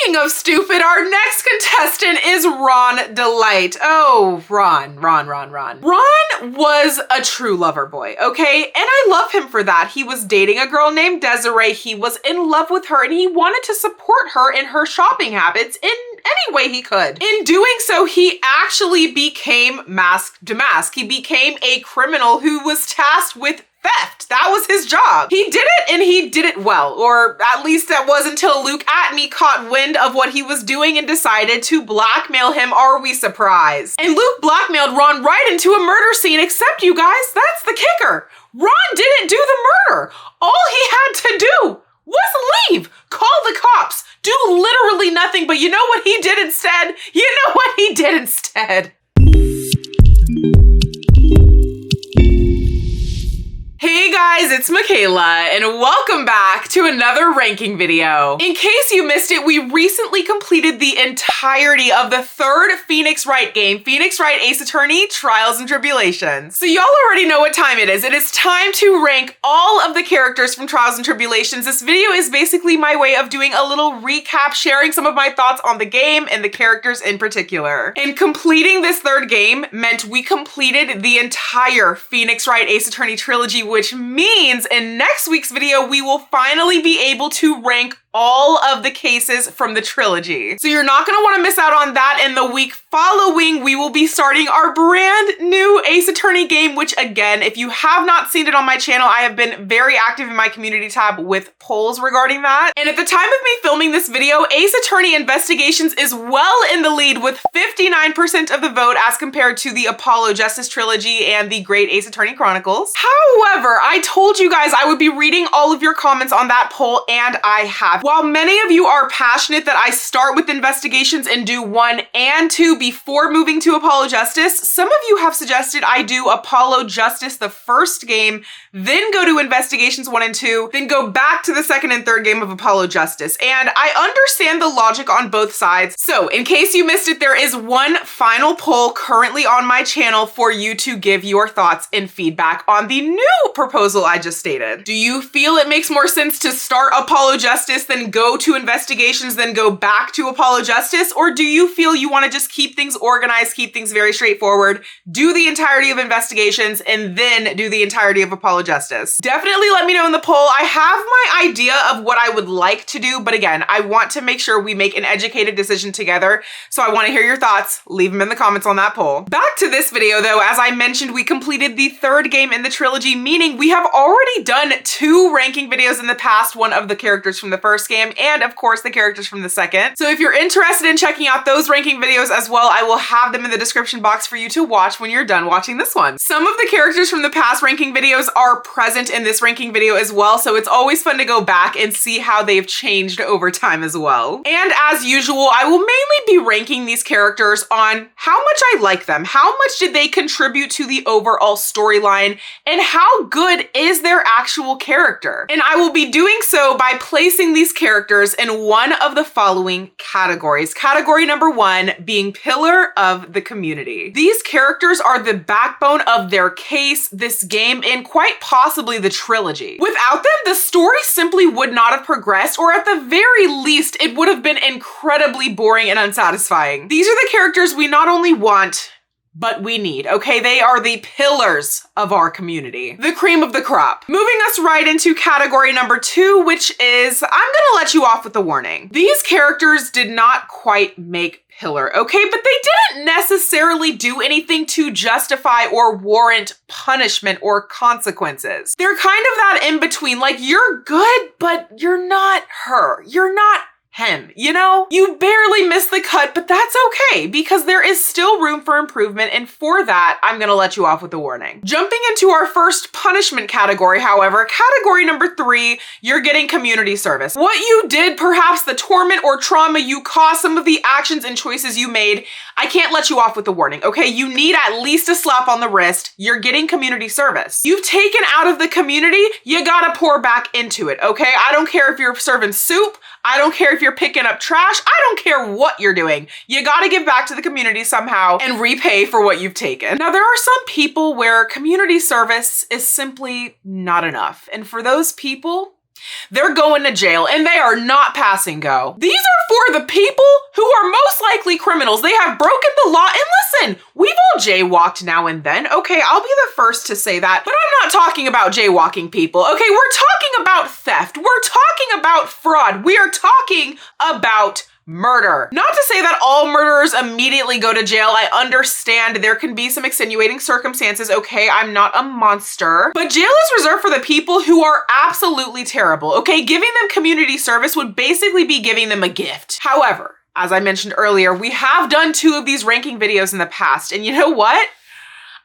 Speaking of stupid, our next contestant is Ron Delight. Oh, Ron. Ron was a true lover boy, okay? And I love him for that. He was dating a girl named Desiree. He was in love with her and he wanted to support her in her shopping habits in any way he could. In doing so, he actually became masked to mask. He became a criminal who was tasked with theft. That was his job. He did it and he did it well, or at least that was until Luke Atney caught wind of what he was doing and decided to blackmail him. Are we surprised? And Luke blackmailed Ron right into a murder scene, except you guys, that's the kicker. Ron didn't do the murder. All he had to do was leave, call the cops, do literally nothing. But you know what he did instead? Hey guys, it's Michaela, and welcome back to another ranking video. In case you missed it, we recently completed the entirety of the third Phoenix Wright game, Phoenix Wright Ace Attorney, Trials and Tribulations. So y'all already know what time it is. It is time to rank all of the characters from Trials and Tribulations. This video is basically my way of doing a little recap, sharing some of my thoughts on the game and the characters in particular. And completing this third game meant we completed the entire Phoenix Wright Ace Attorney trilogy, which means in next week's video, we will finally be able to rank all of the cases from the trilogy. So you're not gonna wanna miss out on that. In the week following, we will be starting our brand new Ace Attorney game, which again, if you have not seen it on my channel, I have been very active in my community tab with polls regarding that. And at the time of me filming this video, Ace Attorney Investigations is well in the lead with 59% of the vote as compared to the Apollo Justice trilogy and the Great Ace Attorney Chronicles. However, I told you guys I would be reading all of your comments on that poll, and I have. While many of you are passionate that I start with Investigations and do 1 and 2 before moving to Apollo Justice, some of you have suggested I do Apollo Justice the first game, then go to Investigations 1 and 2, then go back to the second and third game of Apollo Justice. And I understand the logic on both sides. So in case you missed it, there is one final poll currently on my channel for you to give your thoughts and feedback on the new proposal I just stated. Do you feel it makes more sense to start Apollo Justice, then go to Investigations, then go back to Apollo Justice? Or do you feel you want to just keep things organized, keep things very straightforward, do the entirety of Investigations, and then do the entirety of Apollo Justice? Definitely let me know in the poll. I have my idea of what I would like to do, but again, I want to make sure we make an educated decision together. So I want to hear your thoughts. Leave them in the comments on that poll. Back to this video though, as I mentioned, we completed the third game in the trilogy, meaning we have already done 2 ranking videos in the past, one of the characters from the first game and of course the characters from the second. So if you're interested in checking out those ranking videos as well, I will have them in the description box for you to watch when you're done watching this one. Some of the characters from the past ranking videos are present in this ranking video as well, so it's always fun to go back and see how they've changed over time as well. And as usual, I will mainly be ranking these characters on how much I like them, how much did they contribute to the overall storyline, and how good is their actual character. And I will be doing so by placing these characters in one of the following categories. Category number 1 being pillar of the community. These characters are the backbone of their case, this game, and quite possibly the trilogy. Without them, the story simply would not have progressed, or at the very least, it would have been incredibly boring and unsatisfying. These are the characters we not only want, but we need, okay? They are the pillars of our community. The cream of the crop. Moving us right into category number 2, which is, I'm gonna let you off with a warning. These characters did not quite make pillar, okay? But they didn't necessarily do anything to justify or warrant punishment or consequences. They're kind of that in between, like you're good, but you're not her. You're not him, you know? You barely missed the cut, but that's okay because there is still room for improvement, and for that, I'm gonna let you off with a warning. Jumping into our first punishment category, however, category number 3, you're getting community service. What you did, perhaps the torment or trauma you caused, some of the actions and choices you made, I can't let you off with a warning, okay? You need at least a slap on the wrist. You're getting community service. You've taken out of the community, you gotta pour back into it, okay? I don't care if you're serving soup, I don't care if you're picking up trash, I don't care what you're doing. You gotta give back to the community somehow and repay for what you've taken. Now, there are some people where community service is simply not enough. And for those people, They're going to jail and they are not passing go. These are for the people who are most likely criminals. They have broken the law. And listen, we've all jaywalked now and then. Okay, I'll be the first to say that, but I'm not talking about jaywalking people. Okay, we're talking about theft. We're talking about fraud. We are talking about murder. Not to say that all murderers immediately go to jail. I understand there can be some extenuating circumstances. Okay, I'm not a monster, but jail is reserved for the people who are absolutely terrible. Okay, giving them community service would basically be giving them a gift. However, as I mentioned earlier, we have done 2 of these ranking videos in the past, and you know what?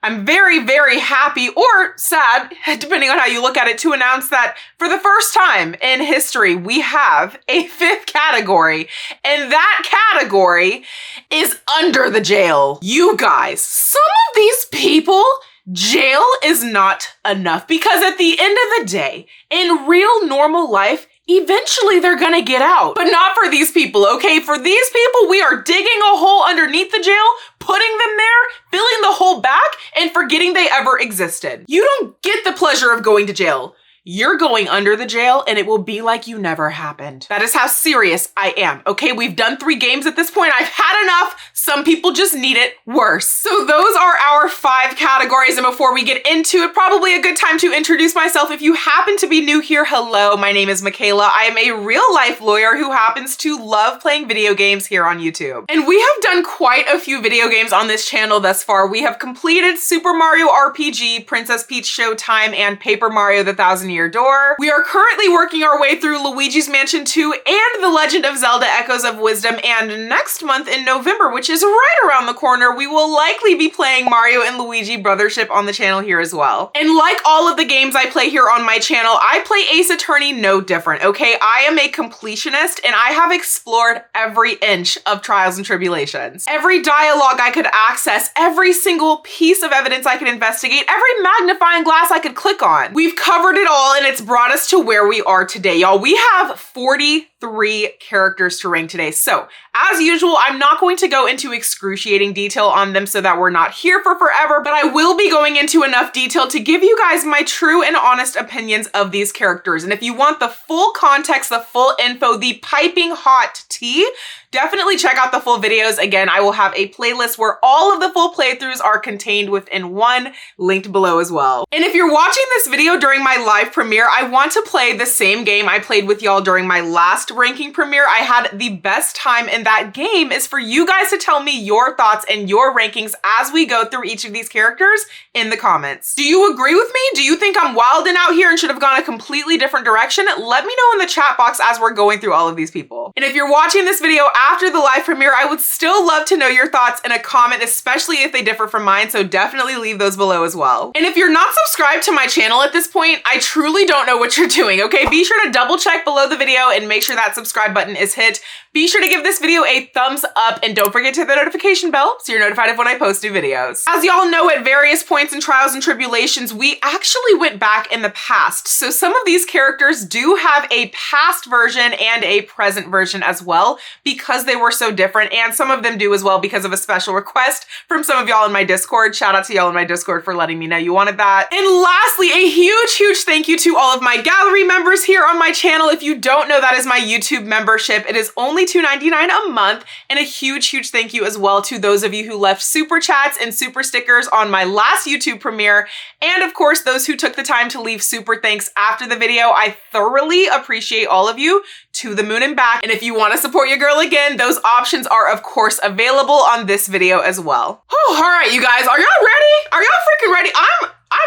I'm very, very happy or sad, depending on how you look at it, to announce that for the first time in history, we have a 5th category, and that category is under the jail. You guys, some of these people, jail is not enough, because at the end of the day, in real normal life, eventually they're gonna get out, but not for these people, okay? For these people, we are digging a hole underneath the jail, putting them there, filling the hole back, and forgetting they ever existed. You don't get the pleasure of going to jail. You're going under the jail and it will be like you never happened. That is how serious I am, okay? We've done 3 games at this point. I've had enough. Some people just need it worse. So those are our 5 categories. And before we get into it, probably a good time to introduce myself. If you happen to be new here, hello, my name is Michaela. I am a real life lawyer who happens to love playing video games here on YouTube. And we have done quite a few video games on this channel thus far. We have completed Super Mario RPG, Princess Peach Showtime, and Paper Mario the Thousand Year Door. We are currently working our way through Luigi's Mansion 2 and The Legend of Zelda Echoes of Wisdom, and next month in November, which is right around the corner, we will likely be playing Mario and Luigi Brothership on the channel here as well. And like all of the games I play here on my channel, I play Ace Attorney no different, okay? I am a completionist and I have explored every inch of Trials and Tribulations. Every dialogue I could access, every single piece of evidence I could investigate, every magnifying glass I could click on. We've covered it all, and it's brought us to where we are today, y'all. We have 43 characters to rank today. So as usual, I'm not going to go into excruciating detail on them so that we're not here for forever, but I will be going into enough detail to give you guys my true and honest opinions of these characters. And if you want the full context, the full info, the piping hot tea, definitely check out the full videos. Again, I will have a playlist where all of the full playthroughs are contained within one, linked below as well. And if you're watching this video during my live premiere, I want to play the same game I played with y'all during my last ranking premiere. I had the best time, and that game is for you guys to tell me your thoughts and your rankings as we go through each of these characters in the comments. Do you agree with me? Do you think I'm wilding out here and should have gone a completely different direction? Let me know in the chat box as we're going through all of these people. And if you're watching this video after the live premiere, I would still love to know your thoughts in a comment, especially if they differ from mine, so definitely leave those below as well. And if you're not subscribed to my channel at this point, I truly don't know what you're doing, okay? Be sure to double check below the video and make sure that subscribe button is hit. Be sure to give this video a thumbs up and don't forget to hit the notification bell so you're notified of when I post new videos. As y'all know, at various points in Trials and Tribulations, we actually went back in the past. So some of these characters do have a past version and a present version as well because they were so different, and some of them do as well because of a special request from some of y'all in my Discord. Shout out to y'all in my Discord for letting me know you wanted that. And lastly, a huge thank you to all of my gallery members here on my channel. If you don't know, that is my YouTube membership. It is only $2.99 a month, and a huge thank you as well to those of you who left super chats and super stickers on my last YouTube premiere, and of course those who took the time to leave super thanks after the video. I thoroughly appreciate all of you, to the moon and back. And if you want to support your girl again, those options are of course available on this video as well. Oh, all right, you guys, are y'all ready? Are y'all freaking ready?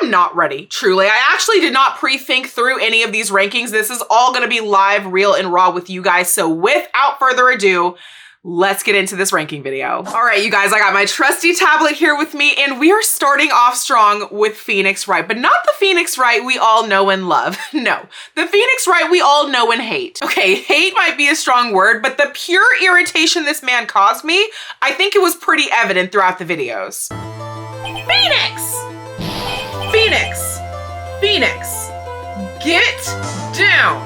I'm not ready, truly. I actually did not pre-think through any of these rankings. This is all gonna be live, real, and raw with you guys. So without further ado, let's get into this ranking video. All right, you guys, I got my trusty tablet here with me, and we are starting off strong with Phoenix Wright, but not the Phoenix Wright we all know and love. No, the Phoenix Wright we all know and hate. Okay, hate might be a strong word, but the pure irritation this man caused me, I think it was pretty evident throughout the videos. Phoenix! Phoenix! Phoenix! Get down!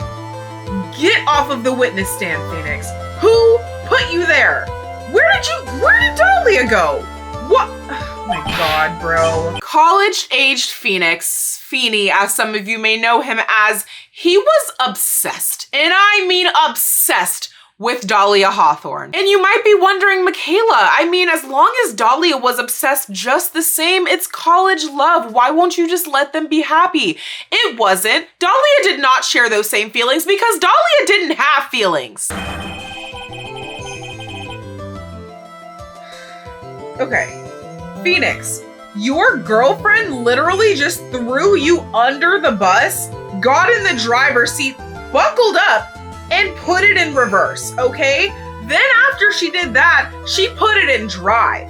Get off of the witness stand, Phoenix. Who put you there? Where did Dahlia go? What? Oh my God, bro. College-aged Phoenix, Feeny, as some of you may know him as, he was obsessed, and I mean obsessed, with Dahlia Hawthorne. And you might be wondering, Michaela, I mean, as long as Dahlia was obsessed just the same, it's college love. Why won't you just let them be happy? It wasn't. Dahlia did not share those same feelings because Dahlia didn't have feelings. Okay, Phoenix, your girlfriend literally just threw you under the bus, got in the driver's seat, buckled up, and put it in reverse, okay? Then after she did that, she put it in drive.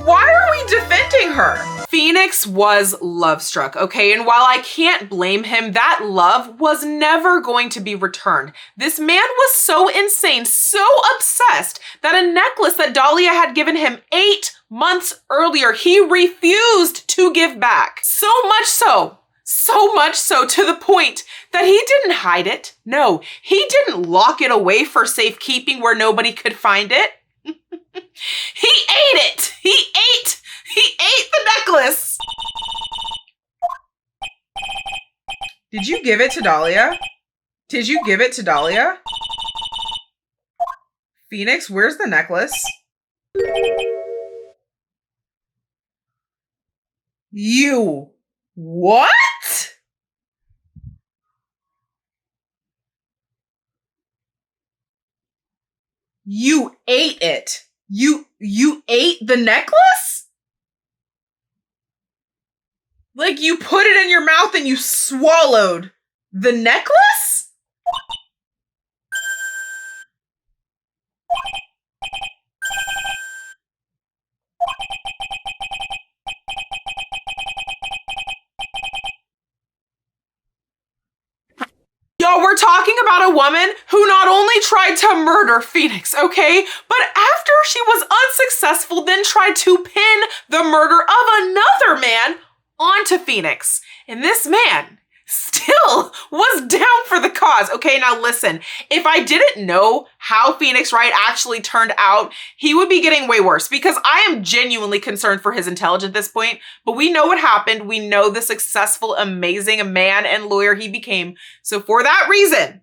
Why are we defending her? Phoenix was love-struck, okay? And while I can't blame him, that love was never going to be returned. This man was so insane, so obsessed, that a necklace that Dahlia had given him 8 months earlier, he refused to give back. So much so to the point that he didn't hide it. No, he didn't lock it away for safekeeping where nobody could find it. He ate it. He ate the necklace. Did you give it to Dahlia? Did you give it to Dahlia? Phoenix, where's the necklace? You what? You ate it. You ate the necklace? Like you put it in your mouth and you swallowed the necklace? Y'all, we're talking about a woman who not only tried to murder Phoenix, okay, but after she was unsuccessful, then tried to pin the murder of another man onto Phoenix. And this man still was down for the cause. Okay, now listen, if I didn't know how Phoenix Wright actually turned out, he would be getting way worse because I am genuinely concerned for his intelligence at this point, but we know what happened. We know the successful, amazing man and lawyer he became. So for that reason,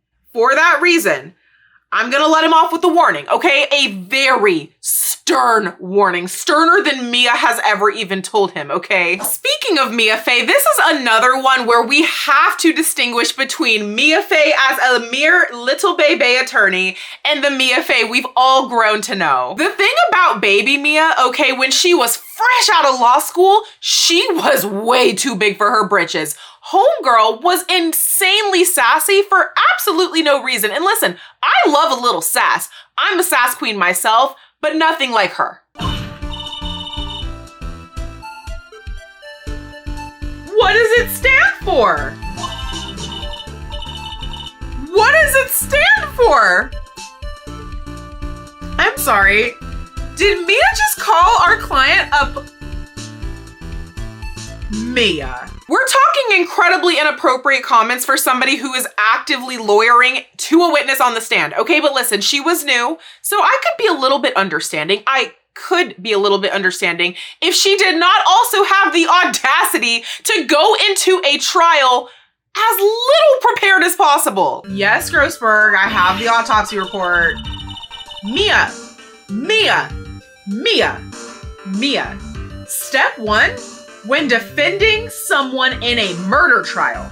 I'm gonna let him off with a warning, okay? A very stern warning, sterner than Mia has ever even told him, okay? Speaking of Mia Fey, this is another one where we have to distinguish between Mia Fey as a mere little baby attorney and the Mia Fey we've all grown to know. The thing about baby Mia, okay, when she was fresh out of law school, she was way too big for her britches. Homegirl was insanely sassy for absolutely no reason. And listen, I love a little sass. I'm a sass queen myself, but nothing like her. What does it stand for? What does it stand for? I'm sorry. Did Mia just call our client a Mia? We're talking incredibly inappropriate comments for somebody who is actively lawyering to a witness on the stand. Okay, but listen, she was new, so I could be a little bit understanding. If she did not also have the audacity to go into a trial as little prepared as possible. Yes, Grossberg, I have the autopsy report. Mia. Step 1. When defending someone in a murder trial,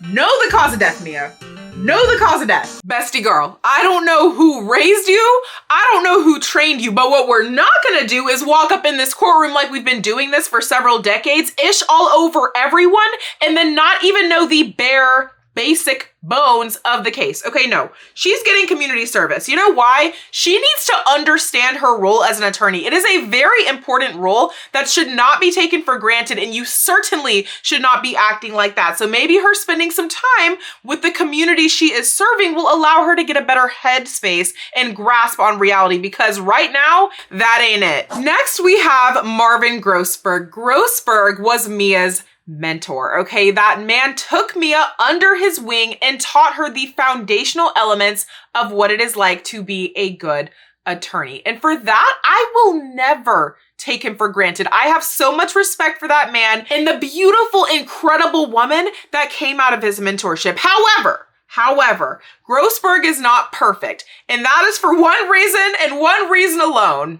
know the cause of death, Mia. Know the cause of death. Bestie girl, I don't know who raised you. I don't know who trained you, but what we're not gonna do is walk up in this courtroom like we've been doing this for several decades-ish all over everyone and then not even know the bare basic bones of the case. Okay, no, she's getting community service. You know why? She needs to understand her role as an attorney. It is a very important role that should not be taken for granted, and you certainly should not be acting like that. So maybe her spending some time with the community she is serving will allow her to get a better headspace and grasp on reality, because right now, that ain't it. Next, we have Marvin Grossberg. Grossberg was Mia's mentor, okay? That man took Mia under his wing and taught her the foundational elements of what it is like to be a good attorney. And for that, I will never take him for granted. I have so much respect for that man and the beautiful, incredible woman that came out of his mentorship. However, Grossberg is not perfect. And that is for one reason and one reason alone.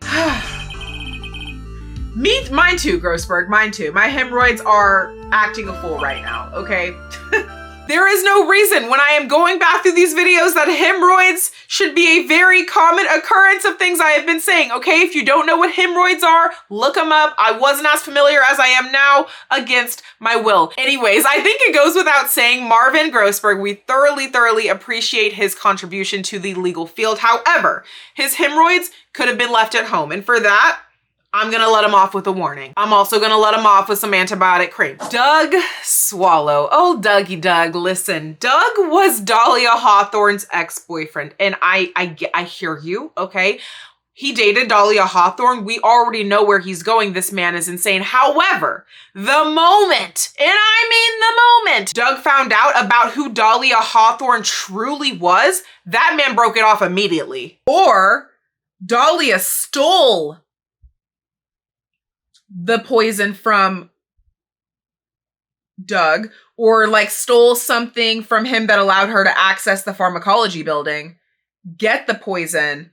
Mine too, Grossberg, mine too. My hemorrhoids are acting a fool right now, okay? There is no reason when I am going back through these videos that hemorrhoids should be a very common occurrence of things I have been saying, okay? If you don't know what hemorrhoids are, look them up. I wasn't as familiar as I am now against my will. Anyways, I think it goes without saying, Marvin Grossberg, we thoroughly appreciate his contribution to the legal field. However, his hemorrhoids could have been left at home. And for that, I'm gonna let him off with a warning. I'm also gonna let him off with some antibiotic cream. Doug Swallow. Oh, Dougie Doug, listen. Doug was Dahlia Hawthorne's ex-boyfriend, and I hear you, okay? He dated Dahlia Hawthorne. We already know where he's going. This man is insane. However, the moment, and I mean the moment, Doug found out about who Dahlia Hawthorne truly was, that man broke it off immediately. Or Dahlia stole the poison from Doug, or like stole something from him that allowed her to access the pharmacology building, get the poison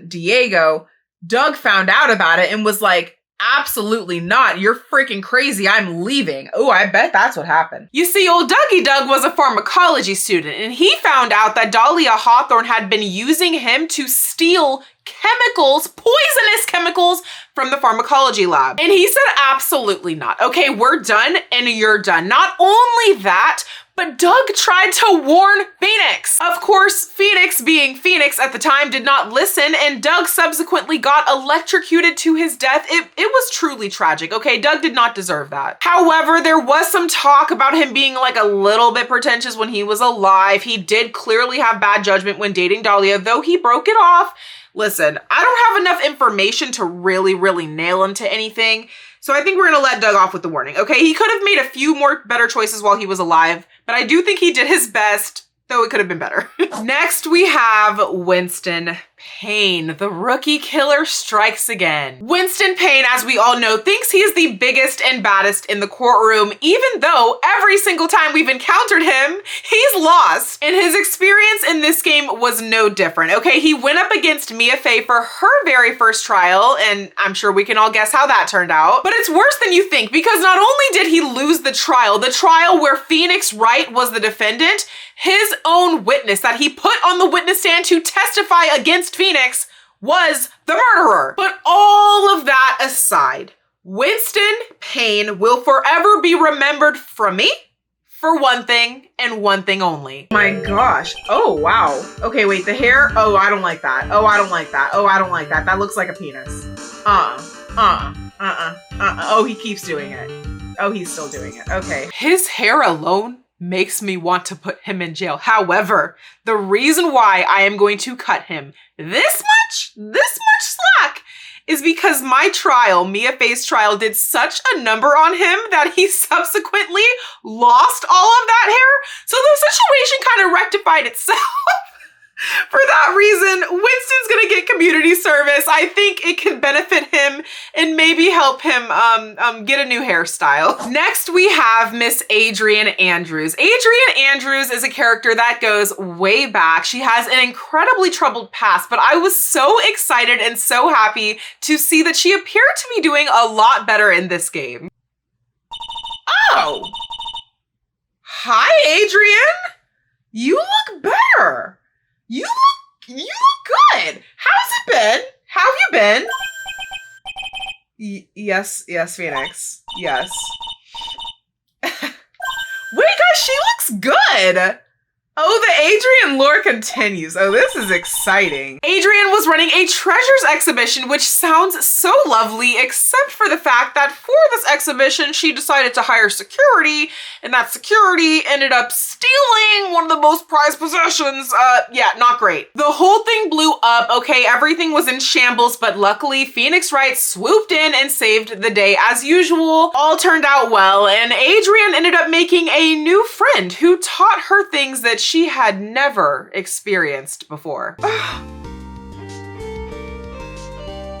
Diego. Doug found out about it and was like, absolutely not. You're freaking crazy. I'm leaving. Oh, I bet that's what happened. You see, old Dougie Doug was a pharmacology student, and he found out that Dahlia Hawthorne had been using him to steal chemicals, poisonous chemicals, from the pharmacology lab. And he said, absolutely not. Okay, we're done and you're done. Not only that, but Doug tried to warn Phoenix. Of course, Phoenix, being Phoenix at the time, did not listen, and Doug subsequently got electrocuted to his death. It was truly tragic, okay? Doug did not deserve that. However, there was some talk about him being like a little bit pretentious when he was alive. He did clearly have bad judgment when dating Dahlia, though he broke it off. Listen, I don't have enough information to really nail him to anything. So I think we're gonna let Doug off with the warning, okay? He could have made a few more better choices while he was alive, but I do think he did his best, though it could have been better. Next, we have Winston Payne. The rookie killer strikes again. Winston Payne, as we all know, thinks he is the biggest and baddest in the courtroom, even though every single time we've encountered him, he's lost. And his experience in this game was no different, okay? He went up against Mia Fey for her very first trial, and I'm sure we can all guess how that turned out. But it's worse than you think, because not only did he lose the trial where Phoenix Wright was the defendant, his own witness that he put on the witness stand to testify against Phoenix was the murderer. But all of that aside, Winston Payne will forever be remembered from me for one thing and one thing only. Oh my gosh. Oh, wow. Okay, wait, the hair. Oh, I don't like that. Oh, I don't like that. Oh, I don't like that. That looks like a penis. Oh, he keeps doing it. Oh, he's still doing it. Okay. His hair alone makes me want to put him in jail. However, the reason why I am going to cut him this much slack is because my trial, Mia Fey's trial, did such a number on him that he subsequently lost all of that hair. So the situation kind of rectified itself. For that reason, Winston's gonna get community service. I think it can benefit him and maybe help him get a new hairstyle. Next, we have Miss Adrienne Andrews. Adrienne Andrews is a character that goes way back. She has an incredibly troubled past, but I was so excited and so happy to see that she appeared to be doing a lot better in this game. Oh! Hi, Adrienne! You look better! You look good. How's it been? How have you been? Yes, Phoenix. Yes. Wait, guys, she looks good. Oh, the Adrienne lore continues. Oh, this is exciting. Adrienne was running a treasures exhibition, which sounds so lovely, except for the fact that for this exhibition, she decided to hire security, and that security ended up stealing one of the most prized possessions. Yeah, not great. The whole thing blew up. Okay, everything was in shambles, but luckily Phoenix Wright swooped in and saved the day as usual. All turned out well, and Adrienne ended up making a new friend who taught her things that she had never experienced before.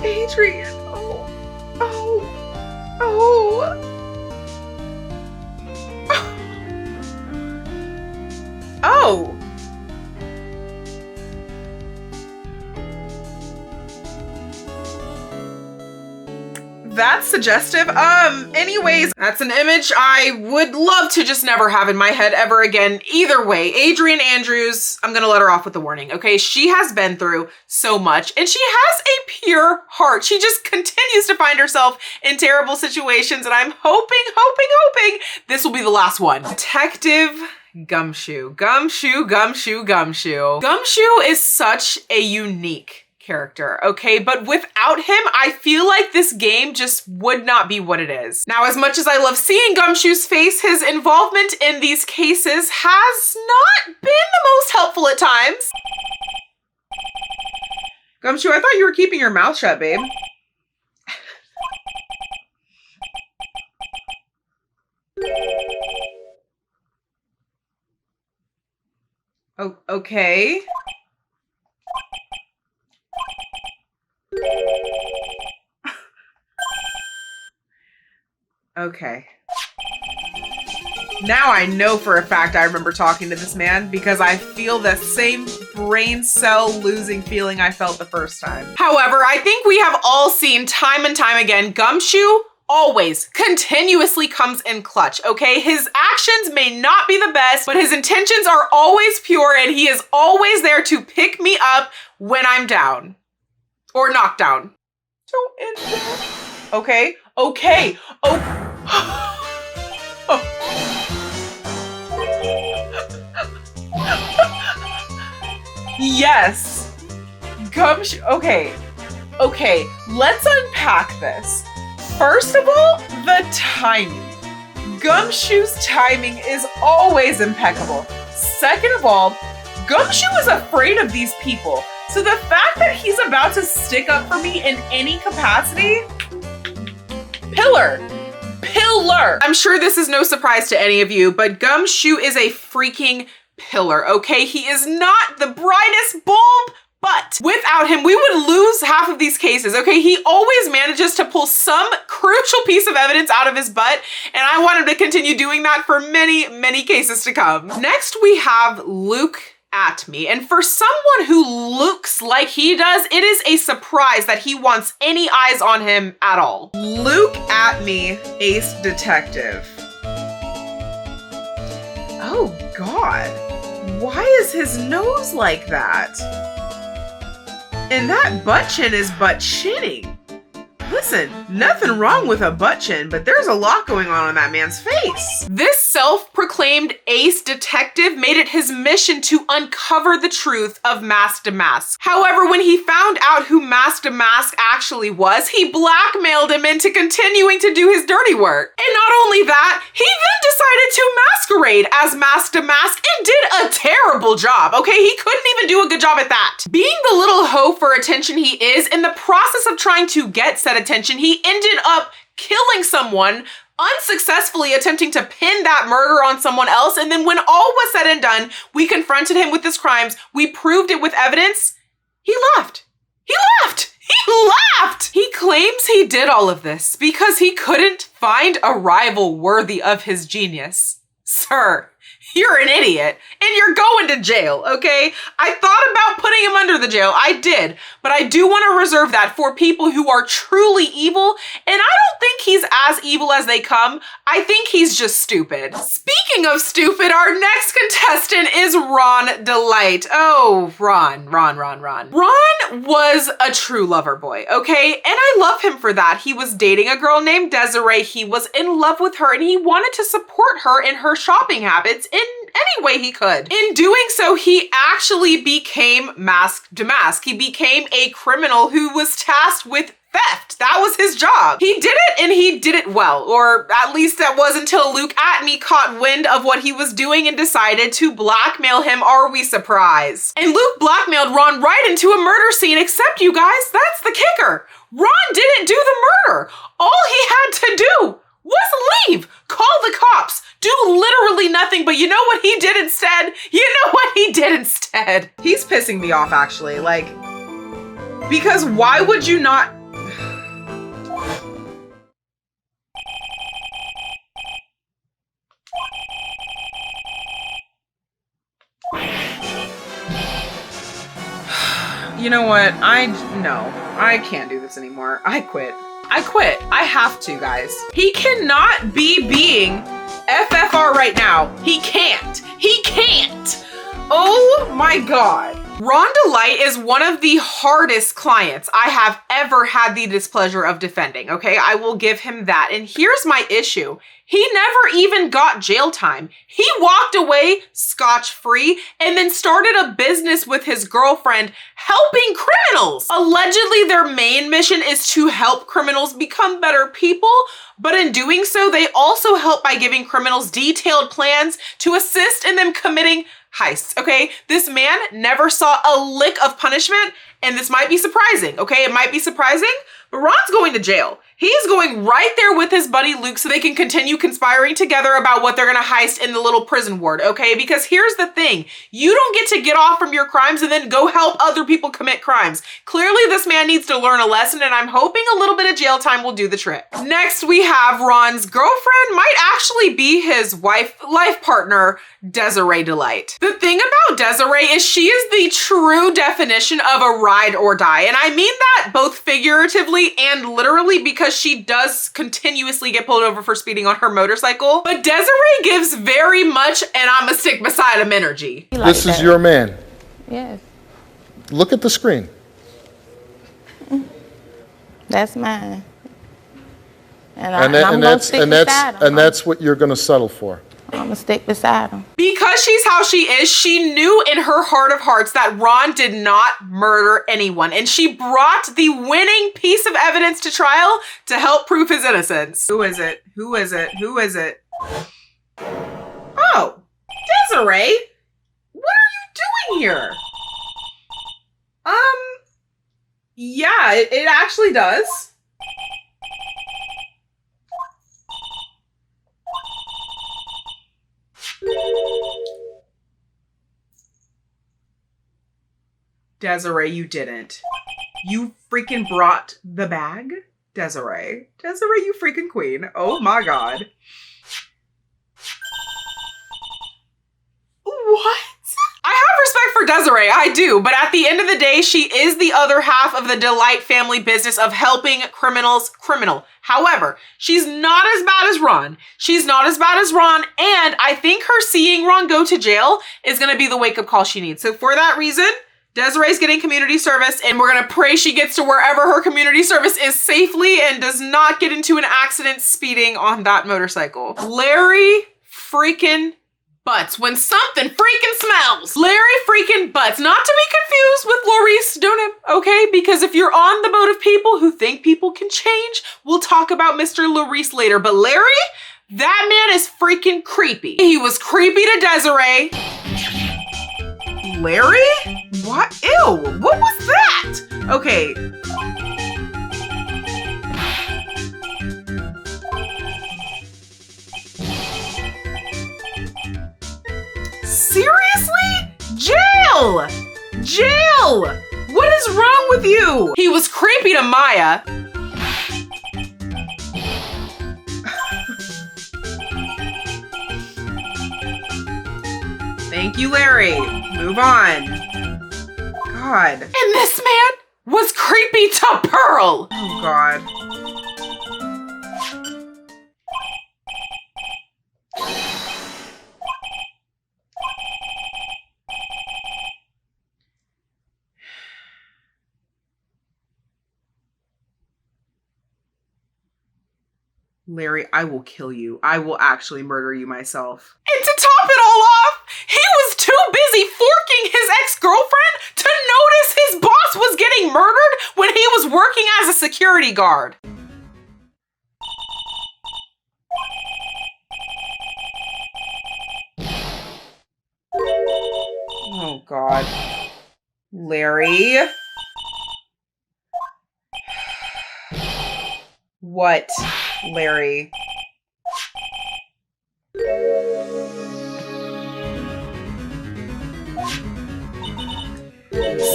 Adrian, oh, oh. Oh. That's suggestive. Anyways, that's an image I would love to just never have in my head ever again. Either way, Adrian Andrews, I'm gonna let her off with a warning, okay? She has been through so much and she has a pure heart. She just continues to find herself in terrible situations and I'm hoping this will be the last one. Detective Gumshoe. Gumshoe is such a unique character, okay? But without him, I feel like this game just would not be what it is. Now, as much as I love seeing Gumshoe's face, his involvement in these cases has not been the most helpful at times. Gumshoe, I thought you were keeping your mouth shut, babe. Oh, okay. Okay. Now I know for a fact I remember talking to this man because I feel the same brain cell losing feeling I felt the first time. However, I think we have all seen time and time again, Gumshoe always continuously comes in clutch, okay? His actions may not be the best, but his intentions are always pure and he is always there to pick me up when I'm down or knocked down. Don't end that. Okay, okay, oh. Yes, Gumshoe, okay, let's unpack this. First of all, the timing. Gumshoe's timing is always impeccable. Second of all, Gumshoe is afraid of these people. So the fact that he's about to stick up for me in any capacity, pillar. I'm sure this is no surprise to any of you, but Gumshoe is a freaking pillar, okay? He is not the brightest bulb, but without him, we would lose half of these cases, okay? He always manages to pull some crucial piece of evidence out of his butt, and I want him to continue doing that for many, many cases to come. Next, we have Luke at me. And for someone who looks like he does, it is a surprise that he wants any eyes on him at all. Luke at me, ace detective. Oh God, why is his nose like that? And that butt chin is butt chinning. Listen, nothing wrong with a butt chin, but there's a lot going on that man's face. This self-proclaimed ace detective made it his mission to uncover the truth of Mask to Mask. However, when he found out who Mask to Mask actually was, he blackmailed him into continuing to do his dirty work. And not only that, he then decided to masquerade as Mask to Mask and did a terrible job, okay? He couldn't even do a good job at that. Being the little hoe for attention he is, in the process of trying to get said attention, he ended up killing someone, unsuccessfully attempting to pin that murder on someone else. And then when all was said and done, we confronted him with his crimes. We proved it with evidence. He left. He left. He left. He claims he did all of this because he couldn't find a rival worthy of his genius. Sir, you're an idiot and you're going to jail, okay? I thought about putting him under the jail. I did, but I do want to reserve that for people who are truly evil. And I don't think he's as evil as they come. I think he's just stupid. Speaking of stupid, our next contestant is Ron Delight. Oh, Ron. Ron was a true lover boy, okay? And I love him for that. He was dating a girl named Desiree. He was in love with her and he wanted to support her in her shopping habits in any way he could. In doing so, he actually became Mask to Mask. He became a criminal who was tasked with theft. That was his job. He did it and he did it well, or at least that was until Luke at me caught wind of what he was doing and decided to blackmail him. Are we surprised? And Luke blackmailed Ron right into a murder scene, except you guys, that's the kicker. Ron didn't do the murder. All he had to do was leave, call the cops, do literally nothing, but you know what he did instead? He's pissing me off actually, like, because why would you not know what? No, I can't do this anymore. I quit. I quit. I have to, guys. He cannot be being FFR right now. He can't. He can't. Oh my God. Ron Delight is one of the hardest clients I have ever had the displeasure of defending, okay? I will give him that. And here's my issue. He never even got jail time. He walked away scotch-free and then started a business with his girlfriend helping criminals. Allegedly, their main mission is to help criminals become better people, but in doing so, they also help by giving criminals detailed plans to assist in them committing heists, okay? This man never saw a lick of punishment, and this might be surprising, okay? It might be surprising, but Ron's going to jail. He's going right there with his buddy Luke so they can continue conspiring together about what they're gonna heist in the little prison ward, okay? Because here's the thing, you don't get to get off from your crimes and then go help other people commit crimes. Clearly this man needs to learn a lesson, and I'm hoping a little bit of jail time will do the trick. Next, we have Ron's girlfriend, might actually be his life partner, Desiree Delight. The thing about Desiree is she is the true definition of a ride or die, and I mean that both figuratively and literally because she does continuously get pulled over for speeding on her motorcycle. But Desiree gives very much, and I'ma stick beside him energy. This is your man. Yes. Look at the screen. That's mine. And that's what you're going to settle for. I'm gonna stick beside him. Because she's how she is, she knew in her heart of hearts that Ron did not murder anyone. And she brought the winning piece of evidence to trial to help prove his innocence. Who is it? Who is it? Who is it? Oh, Desiree, what are you doing here? Yeah, it actually does. Desiree, you didn't. You freaking brought the bag? Desiree. Desiree, you freaking queen. Oh my God. What? I have respect for Desiree, I do, but at the end of the day, she is the other half of the Delight family business of helping criminals criminal. However, she's not as bad as Ron. She's not as bad as Ron, and I think her seeing Ron go to jail is gonna be the wake-up call she needs. So for that reason, Desiree's getting community service, and we're gonna pray she gets to wherever her community service is safely and does not get into an accident speeding on that motorcycle. Larry freaking Butts when something freaking smells. Larry freaking Butts, not to be confused with Laurice Dunham, okay? Because if you're on the boat of people who think people can change, we'll talk about Mr. Laurice later. But Larry, that man is freaking creepy. He was creepy to Desiree. Larry? What? Ew, what was that? Okay. Seriously? Jail! Jail! What is wrong with you? He was creepy to Maya. Thank you, Larry. Move on. God. And this man was creepy to Pearl. Oh, God. Larry, I will kill you. I will actually murder you myself. And to top it all off, he was too busy forking his ex-girlfriend to notice his boss was getting murdered when he was working as a security guard. Oh, God. Larry. What, Larry?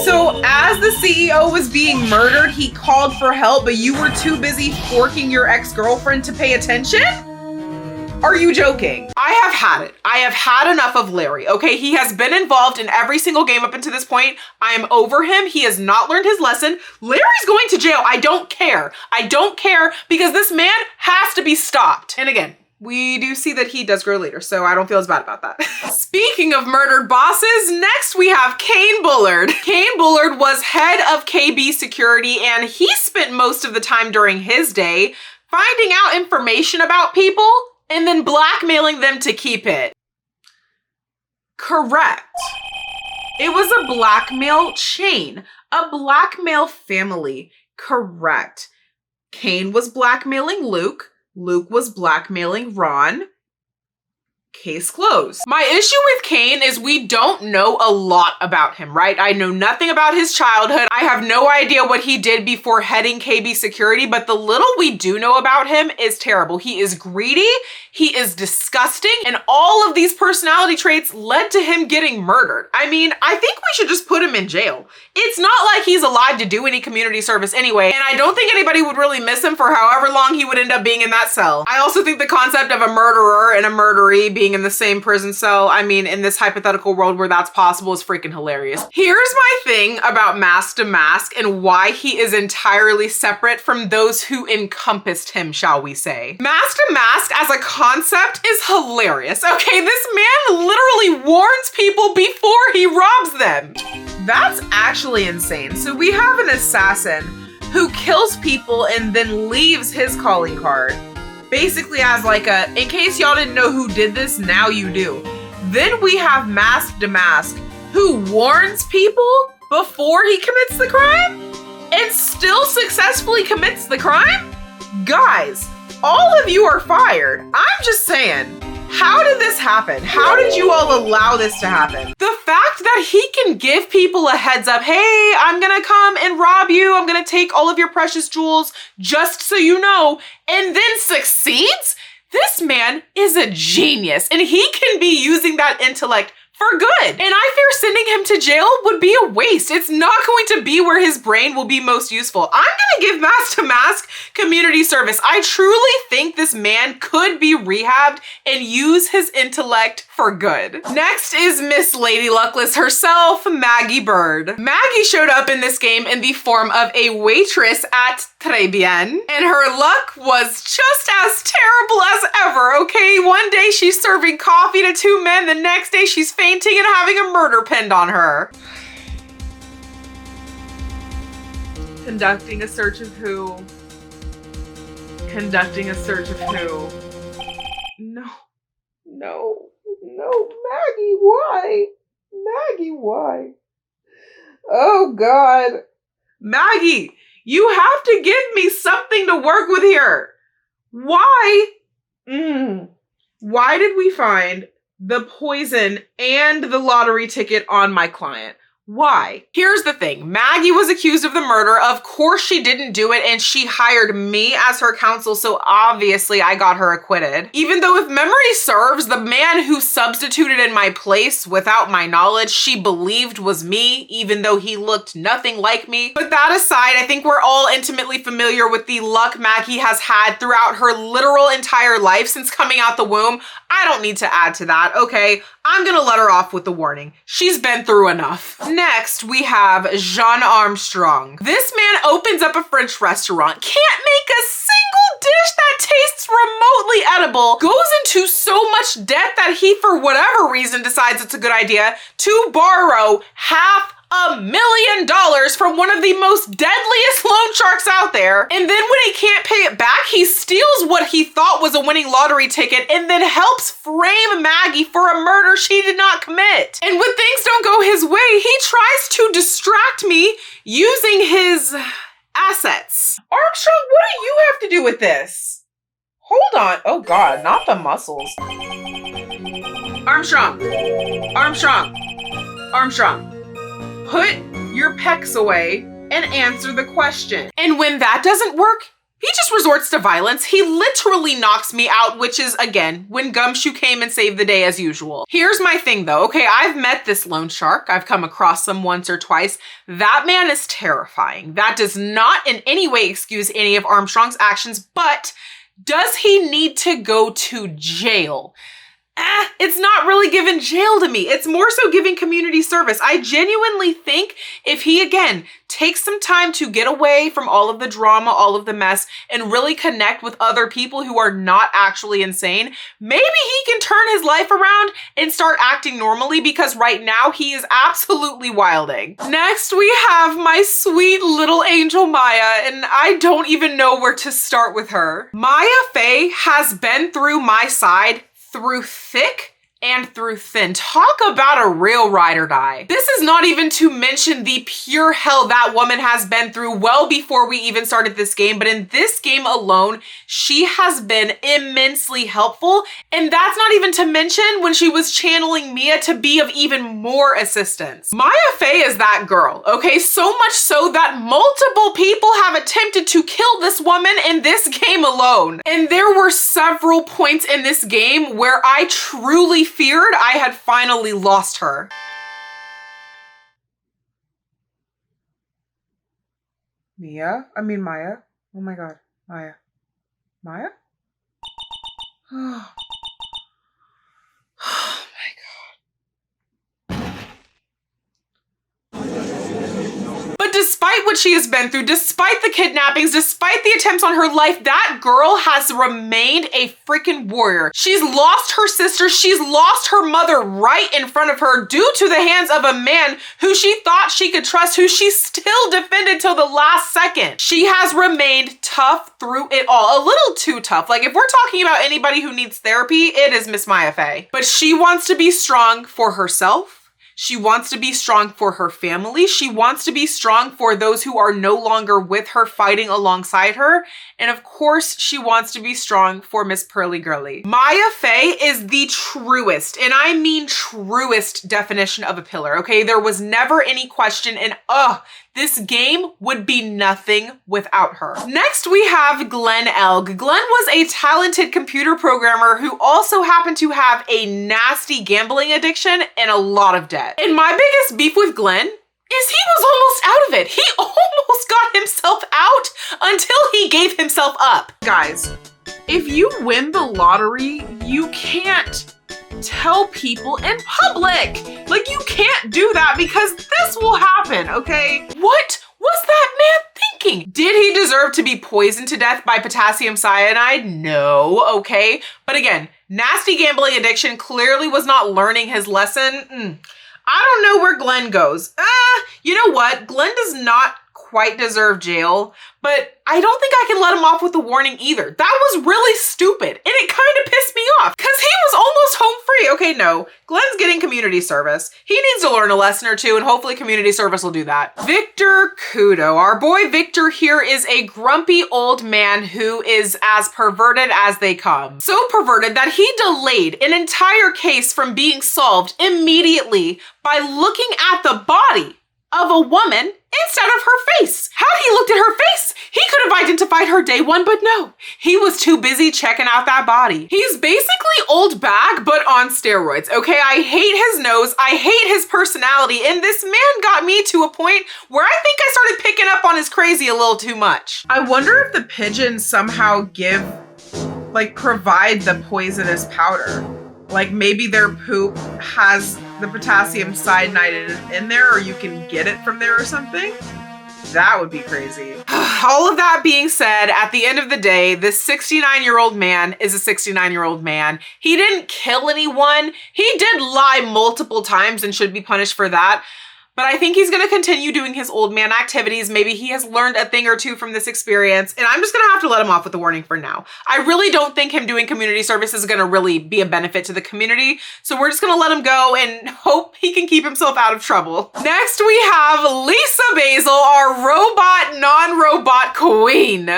So as the CEO was being murdered, he called for help, but you were too busy forking your ex-girlfriend to pay attention? Are you joking? I have had it. I have had enough of Larry, okay? He has been involved in every single game up until this point. I am over him. He has not learned his lesson. Larry's going to jail. I don't care. I don't care because this man has to be stopped. And again, we do see that he does grow later, so I don't feel as bad about that. Speaking of murdered bosses, next we have Kane Bullard. Kane Bullard was head of KB security, and he spent most of the time during his day finding out information about people and then blackmailing them to keep it. Correct. It was a blackmail chain, a blackmail family. Correct. Kane was blackmailing Luke. Luke was blackmailing Ron. Case closed. My issue with Kane is we don't know a lot about him, right? I know nothing about his childhood. I have no idea what he did before heading KB security, but the little we do know about him is terrible. He is greedy, he is disgusting, and all of these personality traits led to him getting murdered. I mean, I think we should just put him in jail. It's not like he's alive to do any community service anyway, and I don't think anybody would really miss him for however long he would end up being in that cell. I also think the concept of a murderer and a murderee being in the same prison cell, I mean, in this hypothetical world where that's possible, is freaking hilarious. Here's my thing about Mask to Mask and why he is entirely separate from those who encompassed him, shall we say. Mask to Mask as a concept is hilarious. Okay, this man literally warns people before he robs them. That's actually insane. So we have an assassin who kills people and then leaves his calling card. Basically as like a, in case y'all didn't know who did this, now you do. Then we have Mask to Mask, who warns people before he commits the crime and still successfully commits the crime? Guys, all of you are fired. I'm just saying, how did this happen? How did you all allow this to happen? The fact that he can give people a heads up, hey, I'm gonna come and rob you, I'm gonna take all of your precious jewels, just so you know, and then succeeds? This man is a genius, and he can be using that intellect for good. And I fear sending him to jail would be a waste. It's not going to be where his brain will be most useful. I'm gonna give Mask to Mask community service. I truly think this man could be rehabbed and use his intellect for good. Next is Miss Lady Luckless herself, Maggie Bird. Maggie showed up in this game in the form of a waitress at Tribulations, and her luck was just as terrible as ever, okay? One day she's serving coffee to two men, the next day she's fainting and having a murder pinned on her. Conducting a search of who? Conducting a search of who? No, Maggie, why? Maggie, why? Oh God. Maggie, you have to give me something to work with here. Why? Why did we find the poison and the lottery ticket on my client? Why? Here's the thing. Maggie was accused of the murder. Of course she didn't do it, and she hired me as her counsel, so obviously I got her acquitted. Even though, if memory serves, the man who substituted in my place without my knowledge, she believed was me, even though he looked nothing like me. But that aside, I think we're all intimately familiar with the luck Maggie has had throughout her literal entire life since coming out the womb. I don't need to add to that, okay? I'm gonna let her off with the warning. She's been through enough. Next, we have Jean Armstrong. This man opens up a French restaurant, can't make a single dish that tastes remotely edible, goes into so much debt that he, for whatever reason, decides it's a good idea to borrow $500,000 from one of the most deadliest loan sharks out there. And then when he can't pay it back, he steals what he thought was a winning lottery ticket and then helps frame Maggie for a murder she did not commit. And when things don't go his way, he tries to distract me using his assets. Armstrong, what do you have to do with this? Hold on. Oh God, not the muscles. Armstrong. Put your pecs away and answer the question. And when that doesn't work, he just resorts to violence. He literally knocks me out, which is, again, when Gumshoe came and saved the day as usual. Here's my thing though, okay? I've met this loan shark. I've come across him once or twice. That man is terrifying. That does not in any way excuse any of Armstrong's actions, but Does he need to go to jail? It's not really giving jail to me. It's more so giving community service. I genuinely think if he, again, takes some time to get away from all of the drama, all of the mess, and really connect with other people who are not actually insane, maybe he can turn his life around and start acting normally, because right now he is absolutely wilding. Next, we have my sweet little angel Maya, and I don't even know where to start with her. Maya Fey has been through my side through thick and through thin. Talk about a real ride or die. This is not even to mention the pure hell that woman has been through well before we even started this game, but in this game alone, she has been immensely helpful. And that's not even to mention when she was channeling Mia to be of even more assistance. Maya Fey is that girl, okay? So much so that multiple people have attempted to kill this woman in this game alone. And there were several points in this game where I truly feared I had finally lost her. Maya? Oh my God, Maya. Maya? Oh. Oh my God. But despite what she has been through, despite the kidnappings, despite the attempts on her life, that girl has remained a freaking warrior. She's lost her sister. She's lost her mother right in front of her due to the hands of a man who she thought she could trust, who she still defended till the last second. She has remained tough through it all. A little too tough. Like, if we're talking about anybody who needs therapy, it is Miss Maya Fey. But she wants to be strong for herself. She wants to be strong for her family. She wants to be strong for those who are no longer with her, fighting alongside her. And of course, she wants to be strong for Miss Pearly Girly. Maya Fey is the truest, and I mean truest definition of a pillar, okay? There was never any question, and this game would be nothing without her. Next, we have Glenn Elg. Glenn was a talented computer programmer who also happened to have a nasty gambling addiction and a lot of debt. And my biggest beef with Glenn is he was almost out of it. He almost got himself out until he gave himself up. Guys, if you win the lottery, you can't tell people in public. Like, you can't do that because this will happen, okay? What was that man thinking? Did he deserve to be poisoned to death by potassium cyanide? No, okay? But again, nasty gambling addiction clearly was not learning his lesson. I don't know where Glenn goes. You know what? Glenn does not quite deserve jail, but I don't think I can let him off with a warning either. That was really stupid, and it kind of pissed me off because he was almost home free. Okay, no, Glenn's getting community service. He needs to learn a lesson or two, and hopefully community service will do that. Victor Kudo. Our boy Victor here is a grumpy old man who is as perverted as they come. So perverted that he delayed an entire case from being solved immediately by looking at the body of a woman instead of her face. Had he looked at her face, he could have identified her day one, but no, he was too busy checking out that body. He's basically old bag, but on steroids, okay? I hate his nose, I hate his personality, and this man got me to a point where I think I started picking up on his crazy a little too much. I wonder if the pigeons somehow provide the poisonous powder. Like, maybe their poop has the potassium cyanide in there, or you can get it from there or something. That would be crazy. All of that being said, at the end of the day, this 69-year-old man is a 69-year-old man. He didn't kill anyone. He did lie multiple times and should be punished for that. But I think he's gonna continue doing his old man activities. Maybe he has learned a thing or two from this experience, and I'm just gonna have to let him off with the warning for now. I really don't think him doing community service is gonna really be a benefit to the community, so we're just gonna let him go and hope he can keep himself out of trouble. Next, we have Lisa Basil, our robot, non-robot queen.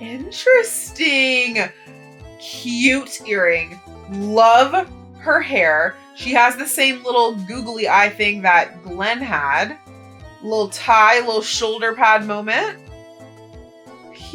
Interesting. Cute earring. Love her hair. She has the same little googly eye thing that Glenn had. Little tie, little shoulder pad moment.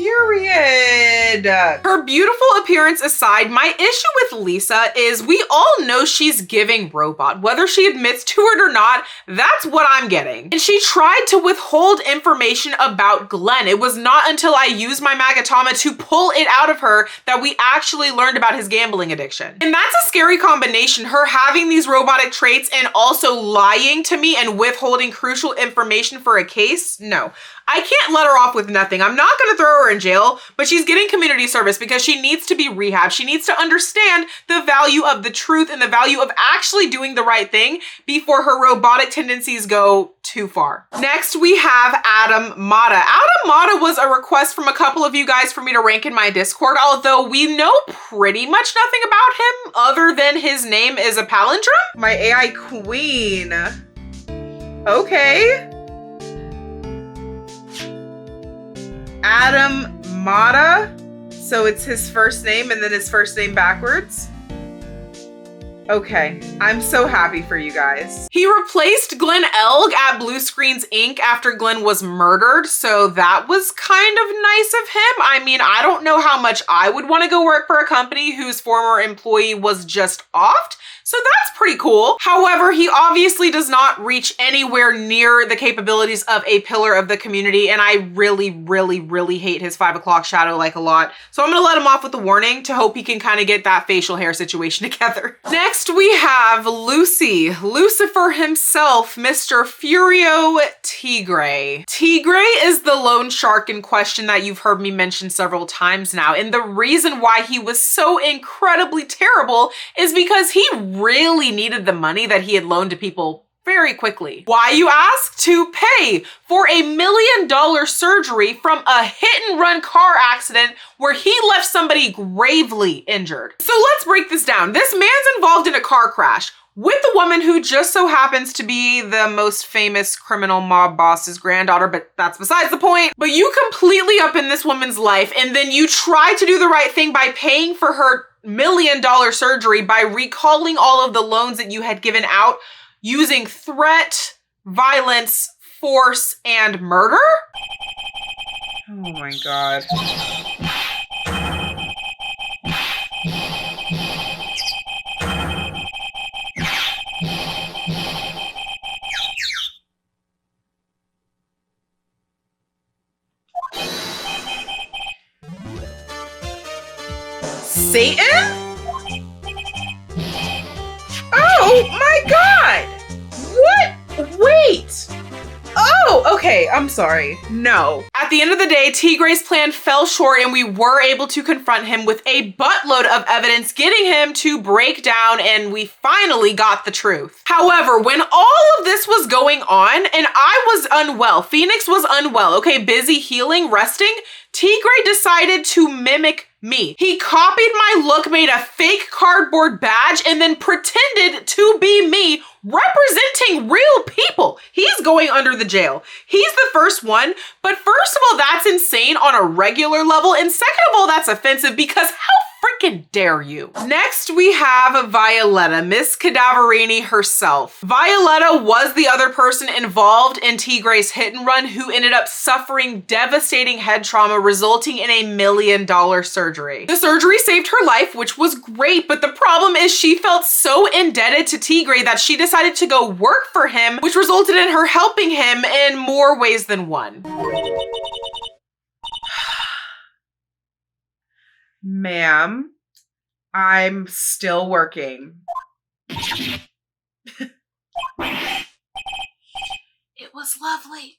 Period. Her beautiful appearance aside, my issue with Lisa is we all know she's giving robot. Whether she admits to it or not, that's what I'm getting. And she tried to withhold information about Glenn. It was not until I used my Magatama to pull it out of her that we actually learned about his gambling addiction. And that's a scary combination, her having these robotic traits and also lying to me and withholding crucial information for a case. No. I can't let her off with nothing. I'm not gonna throw her in jail, but she's getting community service because she needs to be rehabbed. She needs to understand the value of the truth and the value of actually doing the right thing before her robotic tendencies go too far. Next, we have Adam Mata. Adam Mata was a request from a couple of you guys for me to rank in my Discord, although we know pretty much nothing about him other than his name is a palindrome. My AI queen. Okay. Adam Mata. So it's his first name and then his first name backwards. Okay, I'm so happy for you guys. He replaced Glenn Elg at Blue Screens Inc. after Glenn was murdered, so that was kind of nice of him. I mean, I don't know how much I would want to go work for a company whose former employee was just offed, so that's pretty cool. However, he obviously does not reach anywhere near the capabilities of a pillar of the community, and I really, really, really hate his 5 o'clock shadow like a lot. So I'm gonna let him off with a warning to hope he can kind of get that facial hair situation together. Next, we have Lucifer himself, Mr. Furio Tigre. Tigre is the loan shark in question that you've heard me mention several times now, and the reason why he was so incredibly terrible is because he really needed the money that he had loaned to people very quickly. Why, you ask? To pay for $1 million surgery from a hit-and-run car accident where he left somebody gravely injured. So let's break this down. This man's involved in a car crash with a woman who just so happens to be the most famous criminal mob boss's granddaughter, but that's besides the point. But you completely up in this woman's life, and then you try to do the right thing by paying for her $1 million surgery by recalling all of the loans that you had given out using threat, violence, force, and murder? Oh my God. Satan? Oh my God! What? Wait! Oh, okay, I'm sorry. No. At the end of the day, Tigre's plan fell short and we were able to confront him with a buttload of evidence, getting him to break down, and we finally got the truth. However, when all of this was going on and I was unwell, Phoenix was unwell, okay, busy healing, resting, Tigre decided to mimic me. He copied my look, made a fake cardboard badge, and then pretended to be me, representing real people. He's going under the jail. He's the first one, but first of all, that's insane on a regular level, and second of all, that's offensive because how freaking dare you? Next, we have Violetta, Miss Cadaverini herself. Violetta was the other person involved in Tigre's hit and run who ended up suffering devastating head trauma, resulting in $1 million surgery. The surgery saved her life, which was great, but the problem is she felt so indebted to Tigre that she decided to go work for him, which resulted in her helping him in more ways than one. Ma'am, I'm still working. It was lovely.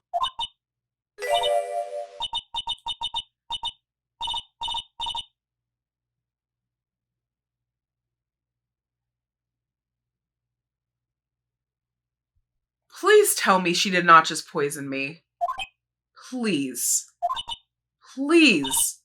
Please tell me she did not just poison me. Please. Please.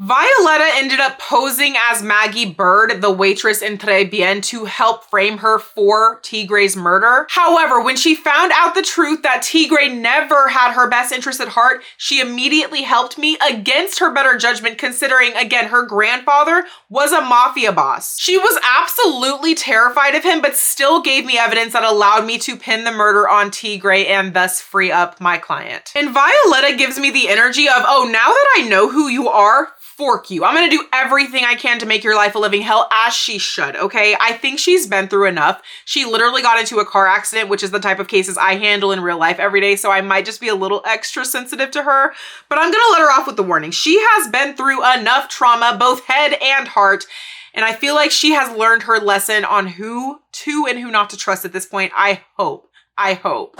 Violetta ended up posing as Maggie Bird, the waitress in Très Bien, to help frame her for Tigre's murder. However, when she found out the truth that Tigre never had her best interest at heart, she immediately helped me against her better judgment, considering, again, her grandfather was a mafia boss. She was absolutely terrified of him, but still gave me evidence that allowed me to pin the murder on Tigre and thus free up my client. And Violetta gives me the energy of, oh, now that I know who you are, fork you. I'm gonna do everything I can to make your life a living hell, as she should, okay? I think she's been through enough. She literally got into a car accident, which is the type of cases I handle in real life every day, so I might just be a little extra sensitive to her, but I'm gonna let her off with the warning. She has been through enough trauma, both head and heart, and I feel like she has learned her lesson on who to and who not to trust at this point, I hope.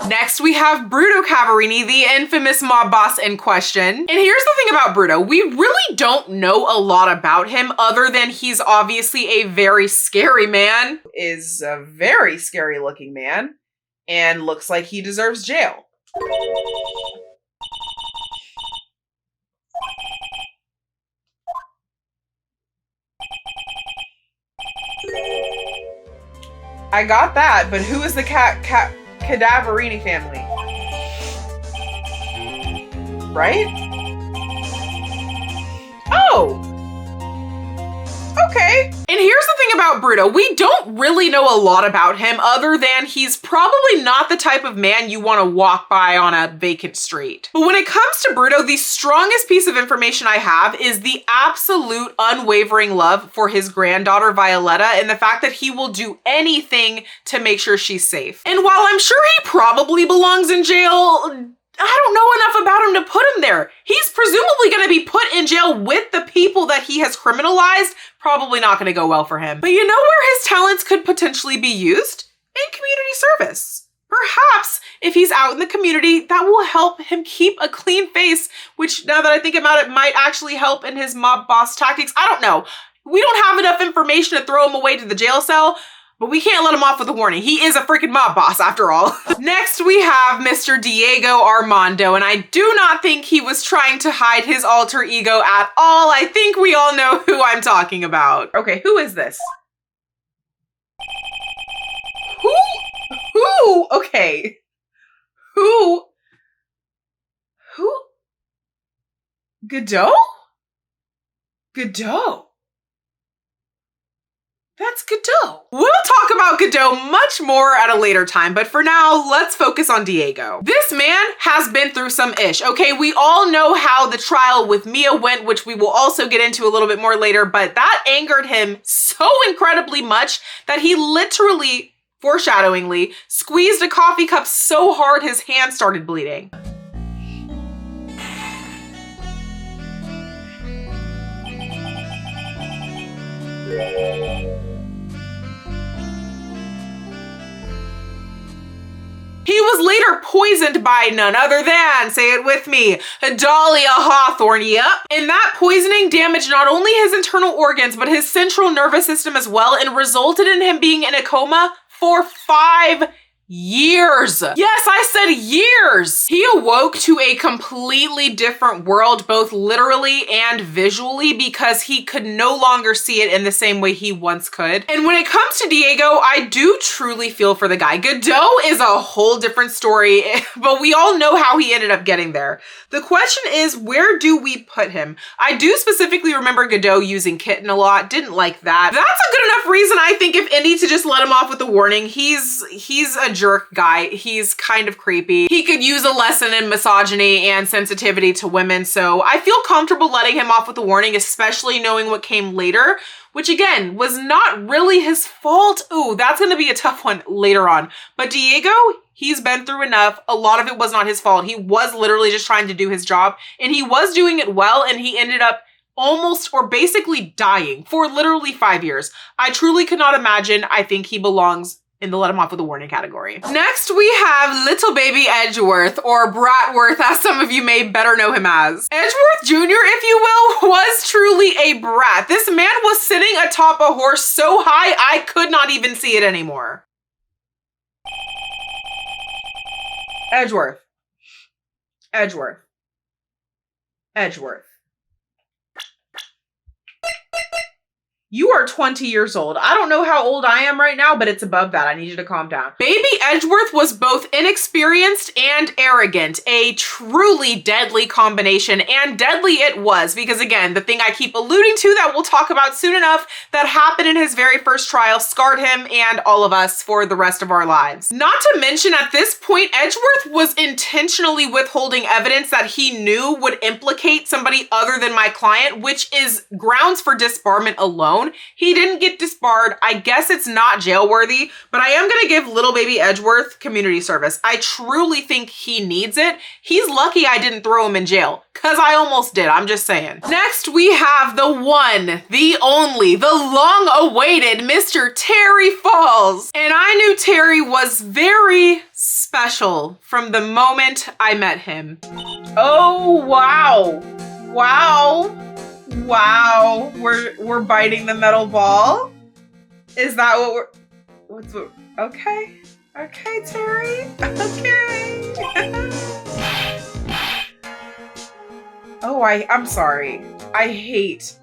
Next, we have Bruto Cavarini, the infamous mob boss in question. And here's the thing about Bruto. We really don't know a lot about him other than he's obviously a very scary man, is a very scary looking man, and looks like he deserves jail. I got that, but who is the Cadaverini family? Right? Oh! Okay. And here's the thing about Bruto. We don't really know a lot about him other than he's probably not the type of man you want to walk by on a vacant street. But when it comes to Bruto, the strongest piece of information I have is the absolute unwavering love for his granddaughter Violetta and the fact that he will do anything to make sure she's safe. And while I'm sure he probably belongs in jail, I don't know enough about him to put him there. He's presumably going to be put in jail with the people that he has criminalized. Probably not going to go well for him. But you know where his talents could potentially be used? In community service. Perhaps if he's out in the community, that will help him keep a clean face, which now that I think about it, might actually help in his mob boss tactics. I don't know. We don't have enough information to throw him away to the jail cell, but we can't let him off with a warning. He is a freaking mob boss after all. Next, we have Mr. Diego Armando, and I do not think he was trying to hide his alter ego at all. I think we all know who I'm talking about. Okay, who is this? Who? Okay. Who? Godot? Godot. That's Godot. We'll talk about Godot much more at a later time, but for now, let's focus on Diego. This man has been through some ish, okay? We all know how the trial with Mia went, which we will also get into a little bit more later, but that angered him so incredibly much that he literally, foreshadowingly, squeezed a coffee cup so hard his hand started bleeding. He was later poisoned by none other than, say it with me, Dahlia Hawthorne, yep. And that poisoning damaged not only his internal organs, but his central nervous system as well, and resulted in him being in a coma for 5 years. Yes, I said years. He awoke to a completely different world, both literally and visually, because he could no longer see it in the same way he once could. And when it comes to Diego, I do truly feel for the guy. Godot is a whole different story, but we all know how he ended up getting there. The question is, where do we put him? I do specifically remember Godot using Kitten a lot. Didn't like that. That's a good enough reason, I think, if any, to just let him off with a warning. He's a jerk guy. He's kind of creepy. He could use a lesson in misogyny and sensitivity to women, so I feel comfortable letting him off with a warning, especially knowing what came later, which again, was not really his fault. Ooh, that's gonna be a tough one later on. But Diego, he's been through enough. A lot of it was not his fault. He was literally just trying to do his job, and he was doing it well, and he ended up almost or basically dying for literally 5 years. I truly could not imagine. I think he belongs in the let him off with a warning category. Next, we have little baby Edgeworth, or Bratworth, as some of you may better know him as. Edgeworth Jr., if you will, was truly a brat. This man was sitting atop a horse so high, I could not even see it anymore. Edgeworth. Edgeworth. Edgeworth. You are 20 years old. I don't know how old I am right now, but it's above that. I need you to calm down. Baby Edgeworth was both inexperienced and arrogant, a truly deadly combination, and deadly it was, because again, the thing I keep alluding to that we'll talk about soon enough that happened in his very first trial scarred him and all of us for the rest of our lives. Not to mention, at this point, Edgeworth was intentionally withholding evidence that he knew would implicate somebody other than my client, which is grounds for disbarment alone. He didn't get disbarred. I guess it's not jail worthy, but I am going to give little baby Edgeworth community service. I truly think he needs it. He's lucky I didn't throw him in jail, because I almost did. I'm just saying. Next, we have the one, the only, the long-awaited Mr. Terry Falls. And I knew Terry was very special from the moment I met him. Oh, wow. Wow. Wow, we're biting the metal ball? Is that what okay, Terry, okay. Oh, I'm sorry. I hate,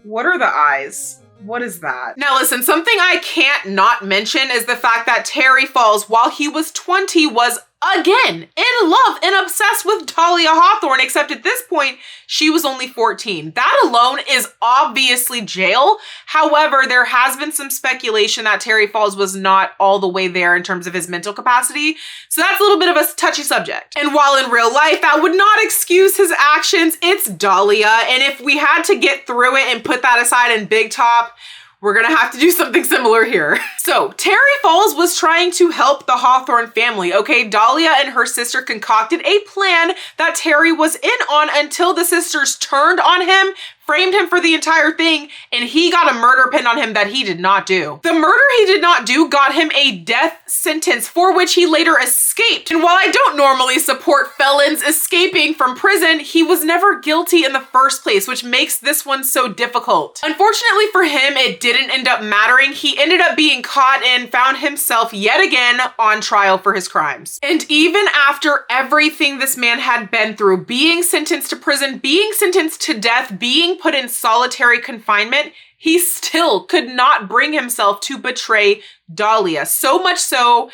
what are the eyes? What is that? Now listen, something I can't not mention is the fact that Terry Falls, while he was 20, was again in love and obsessed with Dahlia Hawthorne, except at this point, she was only 14. That alone is obviously jail. However, there has been some speculation that Terry Falls was not all the way there in terms of his mental capacity. So that's a little bit of a touchy subject. And while in real life, that would not excuse his actions, it's Dahlia. And if we had to get through it and put that aside in Big Top, we're gonna have to do something similar here. So Terry Falls was trying to help the Hawthorne family, okay? Dahlia and her sister concocted a plan that Terry was in on until the sisters turned on him, framed him for the entire thing, and he got a murder pinned on him that he did not do. The murder he did not do got him a death sentence for which he later escaped. And while I don't normally support felons escaping from prison, he was never guilty in the first place, which makes this one so difficult. Unfortunately for him, it didn't end up mattering. He ended up being caught and found himself yet again on trial for his crimes. And even after everything this man had been through, being sentenced to prison, being sentenced to death, being put in solitary confinement, he still could not bring himself to betray Dahlia, so much so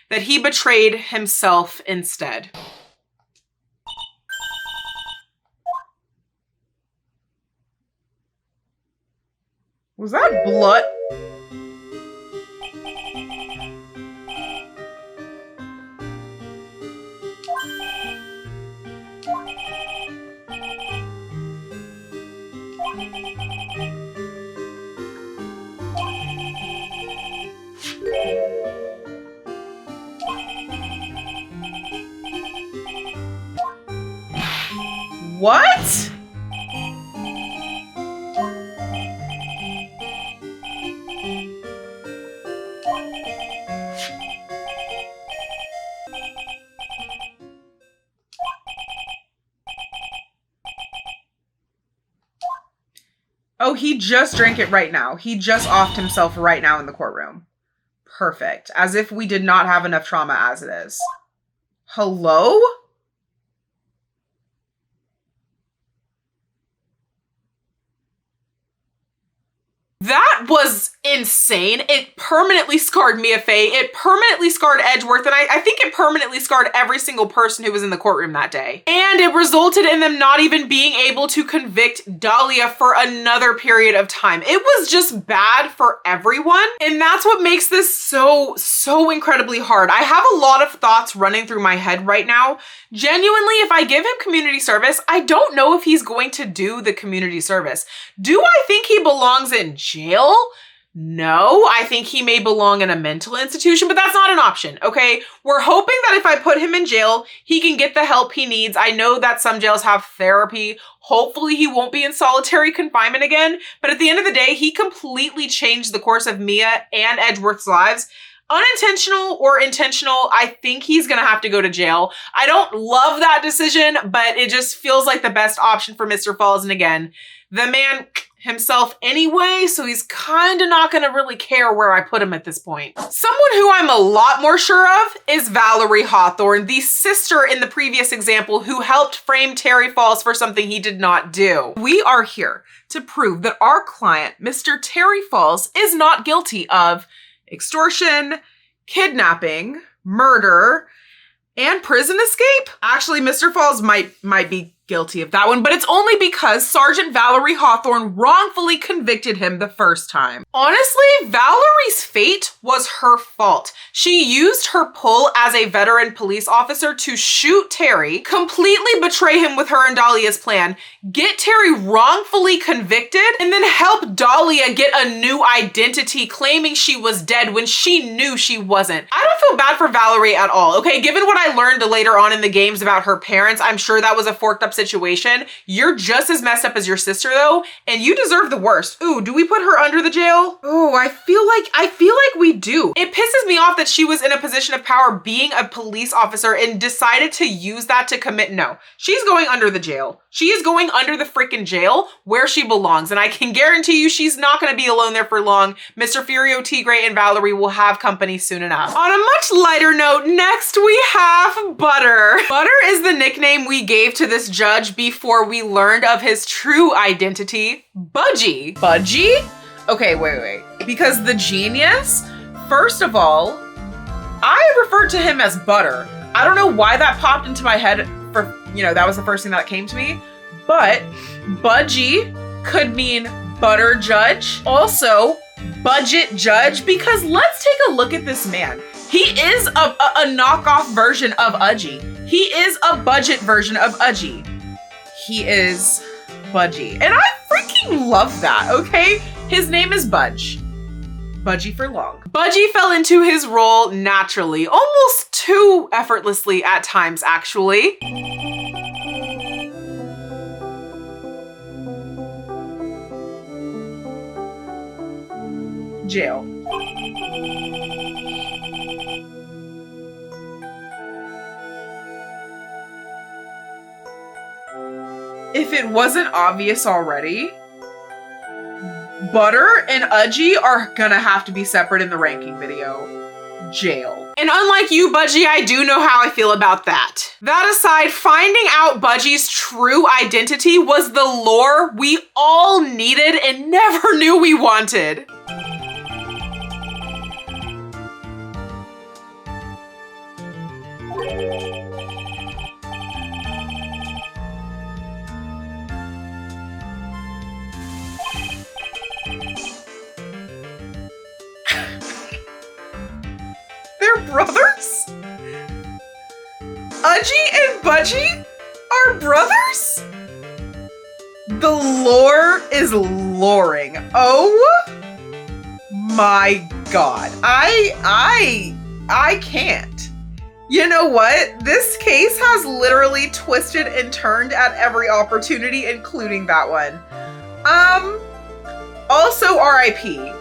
that he betrayed himself instead. Was that blood? What? Oh, he just drank it right now. He just offed himself right now in the courtroom. Perfect. As if we did not have enough trauma as it is. Hello? That was insane. It permanently scarred Mia Fey. It permanently scarred Edgeworth. And I think it permanently scarred every single person who was in the courtroom that day. And it resulted in them not even being able to convict Dahlia for another period of time. It was just bad for everyone. And that's what makes this so incredibly hard. I have a lot of thoughts running through my head right now. Genuinely, if I give him community service, I don't know if he's going to do the community service. Do I think he belongs in jail? No, I think he may belong in a mental institution, but that's not an option, okay? We're hoping that if I put him in jail, he can get the help he needs. I know that some jails have therapy. Hopefully he won't be in solitary confinement again, but at the end of the day, he completely changed the course of Mia and Edgeworth's lives. Unintentional or intentional, I think he's gonna have to go to jail. I don't love that decision, but it just feels like the best option for Mr. Falls. And again, the man, himself anyway, so he's kind of not gonna really care where I put him at this point. Someone who I'm a lot more sure of is Valerie Hawthorne, the sister in the previous example who helped frame Terry Falls for something he did not do. We are here to prove that our client, Mr. Terry Falls, is not guilty of extortion, kidnapping, murder, and prison escape. Actually, Mr. Falls might be guilty of that one, but it's only because Sergeant Valerie Hawthorne wrongfully convicted him the first time. Honestly, Valerie's fate was her fault. She used her pull as a veteran police officer to shoot Terry, completely betray him with her and Dahlia's plan, get Terry wrongfully convicted, and then help Dahlia get a new identity claiming she was dead when she knew she wasn't. I don't feel bad for Valerie at all, okay? Given what I learned later on in the games about her parents, I'm sure that was a forked up situation. You're just as messed up as your sister though, and you deserve the worst. Ooh, do we put her under the jail? Oh, I feel like we do. It pisses me off that she was in a position of power being a police officer and decided to use that to commit. No, she's going under the jail. She is going under the freaking jail where she belongs. And I can guarantee you she's not going to be alone there for long. Mr. Furio, Tigray, and Valerie will have company soon enough. On a much lighter note, next we have Butter. Butter is the nickname we gave to this judge before we learned of his true identity, Budgie. Budgie? Okay, wait. Because the genius, first of all, I referred to him as Butter. I don't know why that popped into my head for, that was the first thing that came to me. But Budgie could mean butter judge. Also, budget judge, because let's take a look at this man. He is a knockoff version of Udgy. He is a budget version of Udgy. He is Budgie. And I freaking love that, okay? His name is Budge. Budgie for long. Budgie fell into his role naturally, almost too effortlessly at times, actually. Jail. If it wasn't obvious already, Butter and Udgy are gonna have to be separate in the ranking video. Jail. And unlike you, Budgie, I do know how I feel about that. That aside, finding out Budgie's true identity was the lore we all needed and never knew we wanted. They're brothers? Udgy and Budgie are brothers? The lore is loring. Oh my god. I can't. You know what? This case has literally twisted and turned at every opportunity, including that one. Also RIP.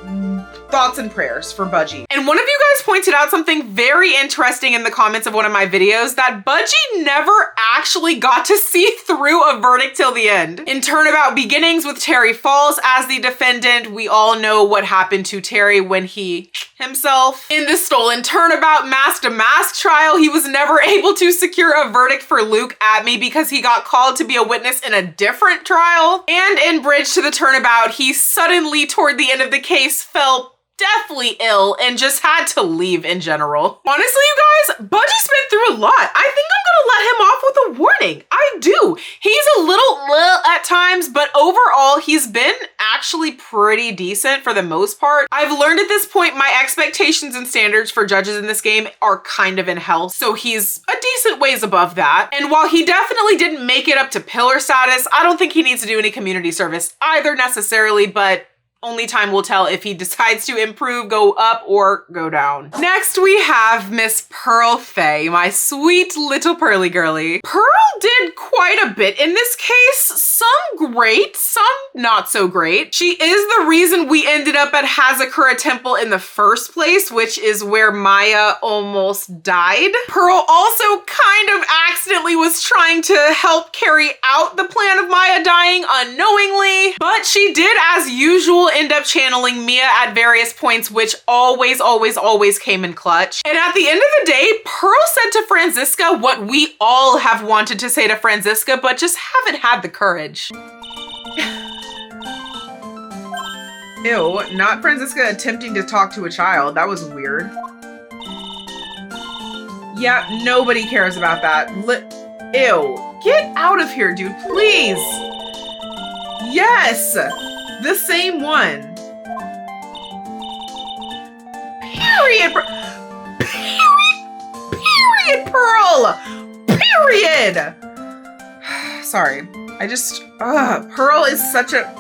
Thoughts and prayers for Budgie. And one of you guys pointed out something very interesting in the comments of one of my videos, that Budgie never actually got to see through a verdict till the end. In Turnabout Beginnings with Terry Falls as the defendant, we all know what happened to Terry when he himself. In the Stolen Turnabout Mask to Mask trial, he was never able to secure a verdict for Luke at me because he got called to be a witness in a different trial. And in Bridge to the Turnabout, he suddenly, toward the end of the case, fell deathly ill and just had to leave in general. Honestly, you guys, Budgie's been through a lot. I think I'm gonna let him off with a warning. I do. He's a little at times, but overall, he's been actually pretty decent for the most part. I've learned at this point my expectations and standards for judges in this game are kind of in hell, so he's a decent ways above that. And while he definitely didn't make it up to pillar status, I don't think he needs to do any community service either necessarily, but only time will tell if he decides to improve, go up, or go down. Next, we have Miss Pearl Faye, my sweet little pearly girly. Pearl did quite a bit in this case. Some great, some not so great. She is the reason we ended up at Hazakura Temple in the first place, which is where Maya almost died. Pearl also kind of accidentally was trying to help carry out the plan of Maya dying unknowingly, but she did, as usual, end up channeling Mia at various points, which always came in clutch. And at the end of the day, Pearl said to Franziska what we all have wanted to say to Franziska, but just haven't had the courage. Ew, not Franziska attempting to talk to a child. That was weird. Yeah, nobody cares about that. Ew, get out of here, dude, please. Yes, the same one. Period, period, Pearl. Period. Sorry, Pearl is such a...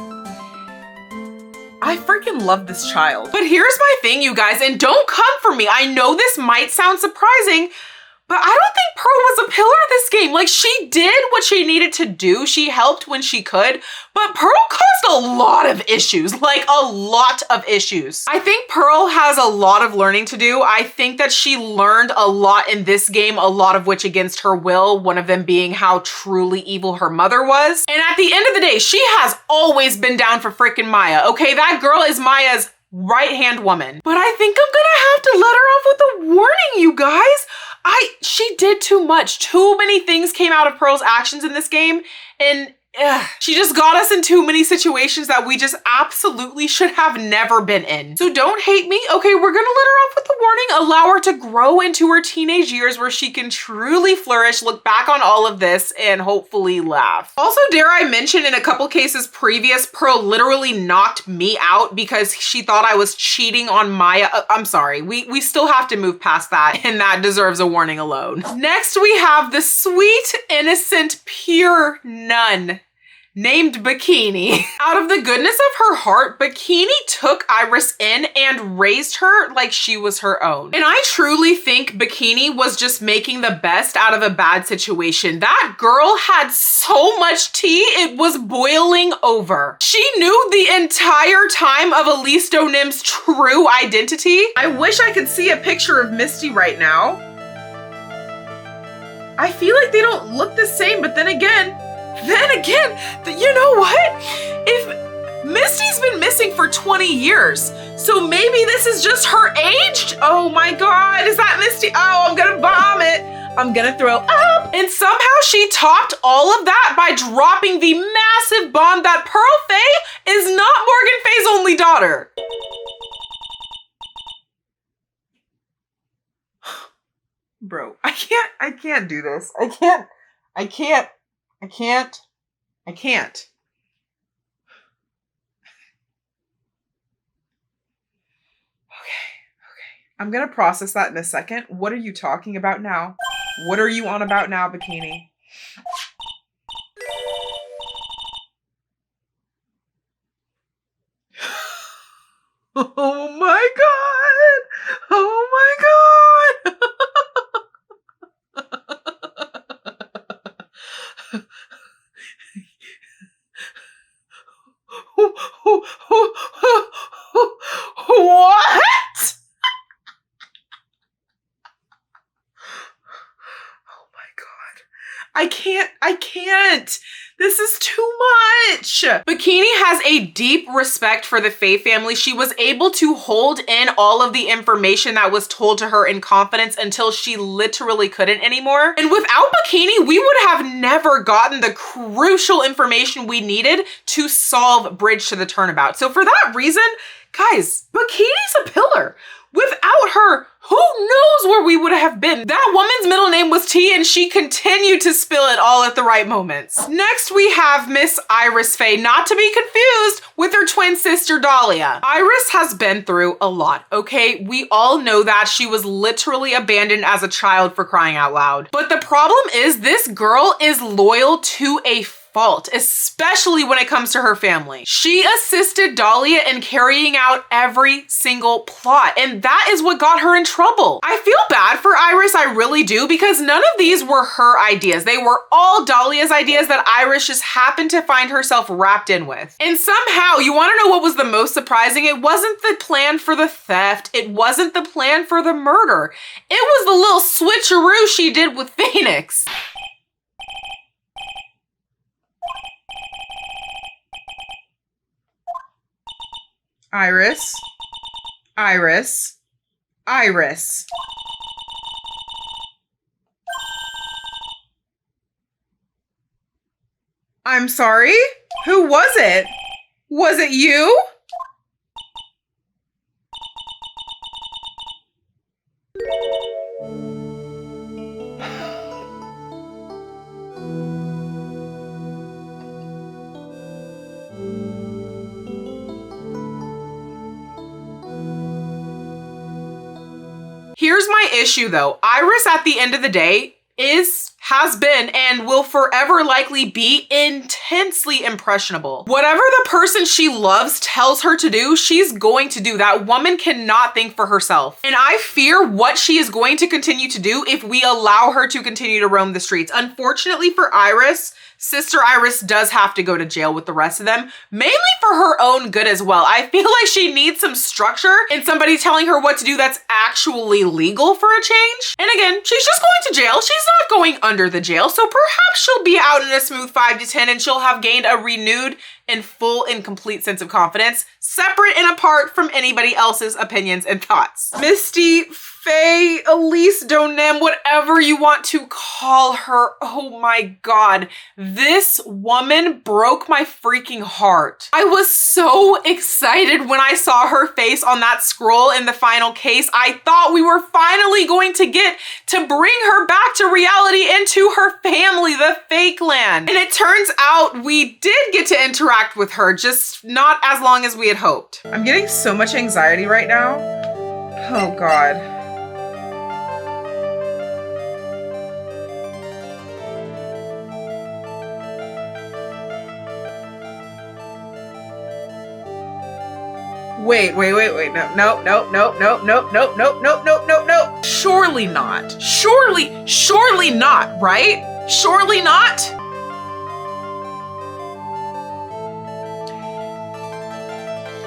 I freaking love this child. But here's my thing, you guys, and don't come for me. I know this might sound surprising, but I don't think Pearl was a pillar in this game. Like, she did what she needed to do. She helped when she could, but Pearl caused a lot of issues, like a lot of issues. I think Pearl has a lot of learning to do. I think that she learned a lot in this game, a lot of which against her will, one of them being how truly evil her mother was. And at the end of the day, she has always been down for freaking Maya, okay? That girl is Maya's right-hand woman. But I think I'm gonna have to let her off with a warning, you guys. She did too much. Too many things came out of Pearl's actions in this game, and she just got us in too many situations that we just absolutely should have never been in. So don't hate me. Okay, we're gonna let her off with a warning, allow her to grow into her teenage years where she can truly flourish, look back on all of this, and hopefully laugh. Also, dare I mention, in a couple cases previous, Pearl literally knocked me out because she thought I was cheating on Maya. I'm sorry, we still have to move past that, and that deserves a warning alone. Next, we have the sweet, innocent, pure nun named Bikini. Out of the goodness of her heart, Bikini took Iris in and raised her like she was her own. And I truly think Bikini was just making the best out of a bad situation. That girl had so much tea, it was boiling over. She knew the entire time of Elise Donim's true identity. I wish I could see a picture of Misty right now. I feel like they don't look the same, but then again, you know what? If Misty's been missing for 20 years, so maybe this is just her age? Oh my God, is that Misty? Oh, I'm gonna vomit. I'm gonna throw up. And somehow she topped all of that by dropping the massive bomb that Pearl Faye is not Morgan Faye's only daughter. Bro, I can't do this. I can't. Okay. I'm gonna process that in a second. What are you talking about now? What are you on about now, Bikini? Oh my God! Oh my God! What? Oh my God. I can't. This is too much. Bikini has a deep respect for the Faye family. She was able to hold in all of the information that was told to her in confidence until she literally couldn't anymore. And without Bikini, we would have never gotten the crucial information we needed to solve Bridge to the Turnabout. So for that reason, guys, Bikini's a pillar. Without her, who knows where we would have been? That woman's middle name was T, and she continued to spill it all at the right moments. Next, we have Miss Iris Faye, not to be confused with her twin sister Dahlia. Iris has been through a lot, okay? We all know that. She was literally abandoned as a child, for crying out loud. But the problem is this girl is loyal to a fault, especially when it comes to her family. She assisted Dahlia in carrying out every single plot, and that is what got her in trouble. I feel bad for Iris, I really do, because none of these were her ideas. They were all Dahlia's ideas that Iris just happened to find herself wrapped in with. And somehow, you want to know what was the most surprising? It wasn't the plan for the theft. It wasn't the plan for the murder. It was the little switcheroo she did with Phoenix. Iris. Iris. Iris. I'm sorry? Who was it? Was it you? Here's my issue though. Iris at the end of the day has been, and will forever likely be intensely impressionable. Whatever the person she loves tells her to do, she's going to do. That woman cannot think for herself. And I fear what she is going to continue to do if we allow her to continue to roam the streets. Unfortunately for Iris, Sister Iris does have to go to jail with the rest of them, mainly for her own good as well. I feel like she needs some structure and somebody telling her what to do that's actually legal for a change. And again, she's just going to jail. She's not going under the jail, so perhaps she'll be out in a smooth 5 to 10 and she'll have gained a renewed and full and complete sense of confidence, separate and apart from anybody else's opinions and thoughts. Misty, Faye, Elise, Donem, whatever you want to call her. Oh my God, this woman broke my freaking heart. I was so excited when I saw her face on that scroll in the final case. I thought we were finally going to get to bring her back to reality and to her family, the Fake Land. And it turns out we did get to interact with her, just not as long as we had hoped. I'm getting so much anxiety right now. Oh God. Wait, no. Surely not. Surely not, right? Surely not.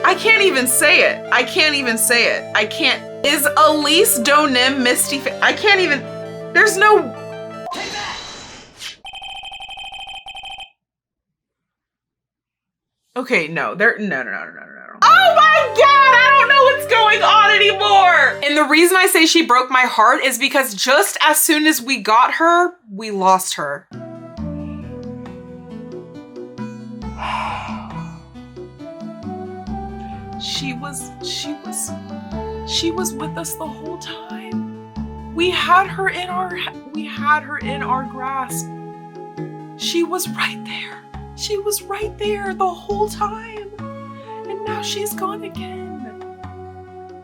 I can't even say it. I can't. Is Elise Donem Misty? I can't even. There's no. Okay, no. No. Oh my God, I don't know what's going on anymore. And the reason I say she broke my heart is because just as soon as we got her, we lost her. She was with us the whole time. We had her in our grasp. She was right there. She was right there the whole time. And now she's gone again.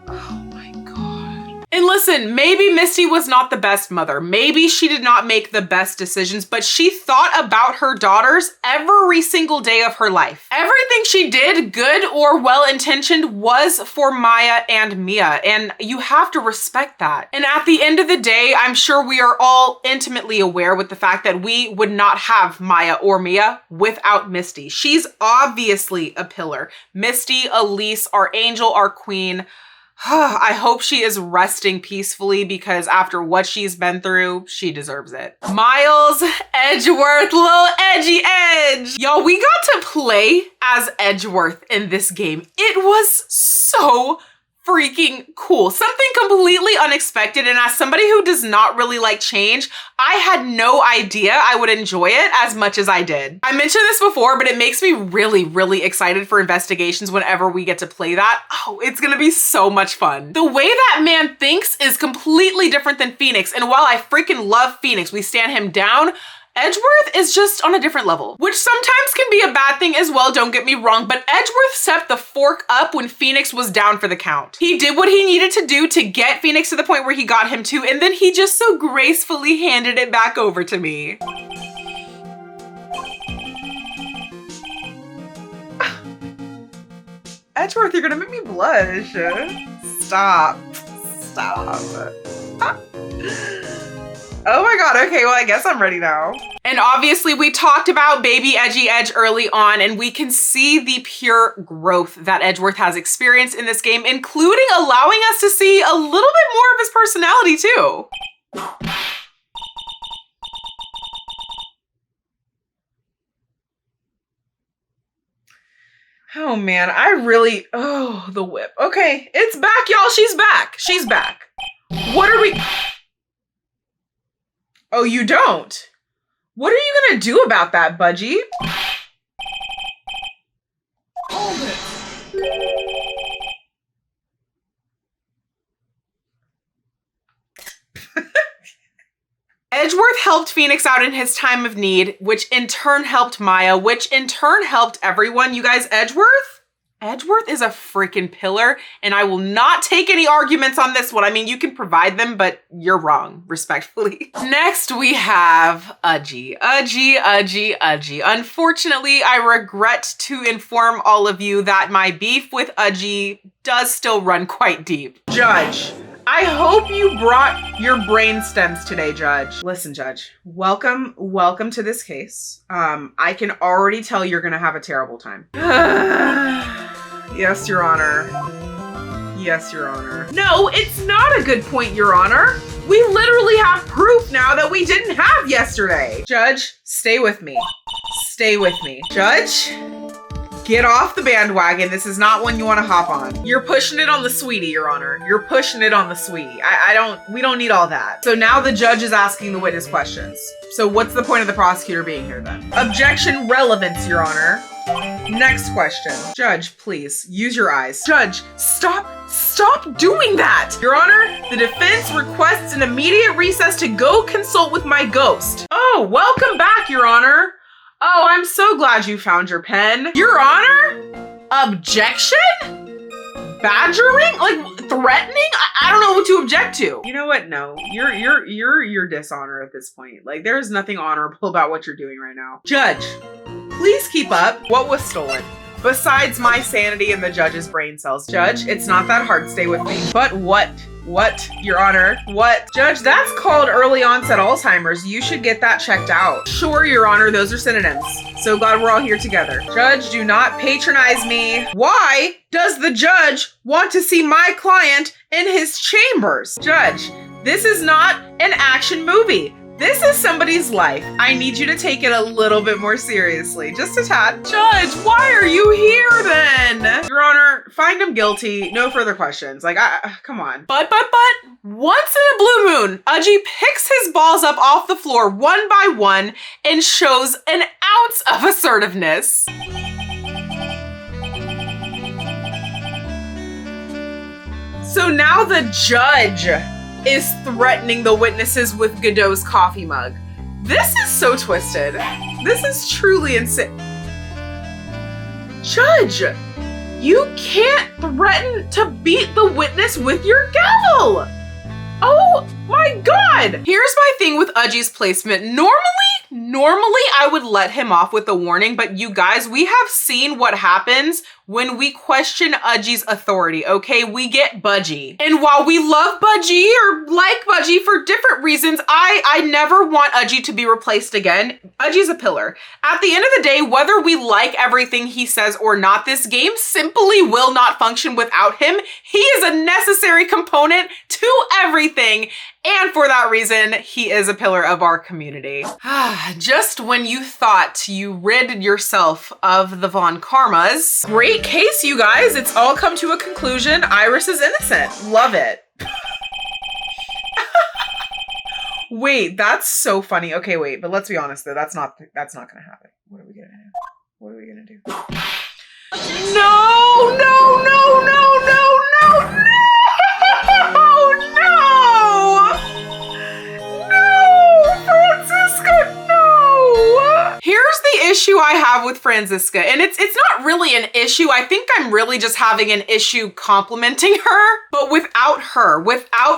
Oh my God. And listen, maybe Misty was not the best mother. Maybe she did not make the best decisions, but she thought about her daughters every single day of her life. Everything she did, good or well-intentioned, was for Maya and Mia, and you have to respect that. And at the end of the day, I'm sure we are all intimately aware with the fact that we would not have Maya or Mia without Misty. She's obviously a pillar. Misty, Elise, our angel, our queen. I hope she is resting peacefully because after what she's been through, she deserves it. Miles Edgeworth, little edgy edge. Y'all, we got to play as Edgeworth in this game. It was so freaking cool. Something completely unexpected, and as somebody who does not really like change, I had no idea I would enjoy it as much as I did. I mentioned this before, but it makes me really, really excited for investigations whenever we get to play that. Oh, it's gonna be so much fun. The way that man thinks is completely different than Phoenix, and while I freaking love Phoenix, we stand him down, Edgeworth is just on a different level, which sometimes can be a bad thing as well, don't get me wrong, but Edgeworth stepped the fork up when Phoenix was down for the count. He did what he needed to do to get Phoenix to the point where he got him to, and then he just so gracefully handed it back over to me. Edgeworth, you're gonna make me blush. Stop. Stop. Oh my god, okay, well I guess I'm ready now. And obviously we talked about baby Edgy Edge early on, and we can see the pure growth that Edgeworth has experienced in this game, including allowing us to see a little bit more of his personality too. Oh man, oh, the whip. Okay, it's back, y'all, she's back. She's back. What are we? Oh, you don't? What are you gonna do about that, Budgie? Hold it. Edgeworth helped Phoenix out in his time of need, which in turn helped Maya, which in turn helped everyone. You guys, Edgeworth is a freaking pillar, and I will not take any arguments on this one. I mean, you can provide them, but you're wrong, respectfully. Next, we have Udgy. Unfortunately, I regret to inform all of you that my beef with Udgy does still run quite deep. Judge, I hope you brought your brain stems today, Judge. Listen, Judge, welcome to this case. I can already tell you're gonna have a terrible time. Yes, Your Honor. Yes, Your Honor. No, it's not a good point, Your Honor. We literally have proof now that we didn't have yesterday. Judge, stay with me. Stay with me. Judge, get off the bandwagon. This is not one you want to hop on. You're pushing it on the sweetie, Your Honor. You're pushing it on the sweetie. We don't need all that. So now the judge is asking the witness questions. So what's the point of the prosecutor being here then? Objection relevance, Your Honor. Next question. Judge, please, use your eyes. Judge, stop doing that! Your Honor, the defense requests an immediate recess to go consult with my ghost. Oh, welcome back, Your Honor. Oh, I'm so glad you found your pen. Your Honor? Objection? Badgering? Like, threatening? I don't know what to object to. You know what? No, you're dishonor at this point. Like, there's nothing honorable about what you're doing right now. Judge, please keep up. What was stolen? Besides my sanity and the judge's brain cells. Judge, it's not that hard. Stay with me. But what? What, Your Honor? What? Judge, that's called early onset Alzheimer's. You should get that checked out. Sure, Your Honor, those are synonyms. So glad we're all here together. Judge, do not patronize me. Why does the judge want to see my client in his chambers? Judge, this is not an action movie. This is somebody's life. I need you to take it a little bit more seriously. Just a tad. Judge, why are you here then? Your Honor, find him guilty. No further questions. Like, come on. But, once in a blue moon, Udgy picks his balls up off the floor one by one and shows an ounce of assertiveness. So now the judge is threatening the witnesses with Godot's coffee mug. This is so twisted. This is truly insane. Judge, you can't threaten to beat the witness with your gavel. Oh my God. Here's my thing with Udgy's placement. Normally I would let him off with a warning, but you guys, we have seen what happens when we question Udgy's authority, okay? We get budgy. And while we love Budgy or like Budgy for different reasons, I never want Udgy to be replaced again. Udgy's a pillar. At the end of the day, whether we like everything he says or not, this game simply will not function without him. He is a necessary component to everything. And for that reason, he is a pillar of our community. Just when you thought you rid yourself of the Von Karmas. Great case, you guys. It's all come to a conclusion. Iris is innocent. Love it. Wait, that's so funny. Okay, wait, but let's be honest though. That's not gonna happen. What are we gonna do? What are we gonna do? No, no, no, no, no, no, no! Here's the issue I have with Franziska, and it's not really an issue. I think I'm really just having an issue complimenting her. But without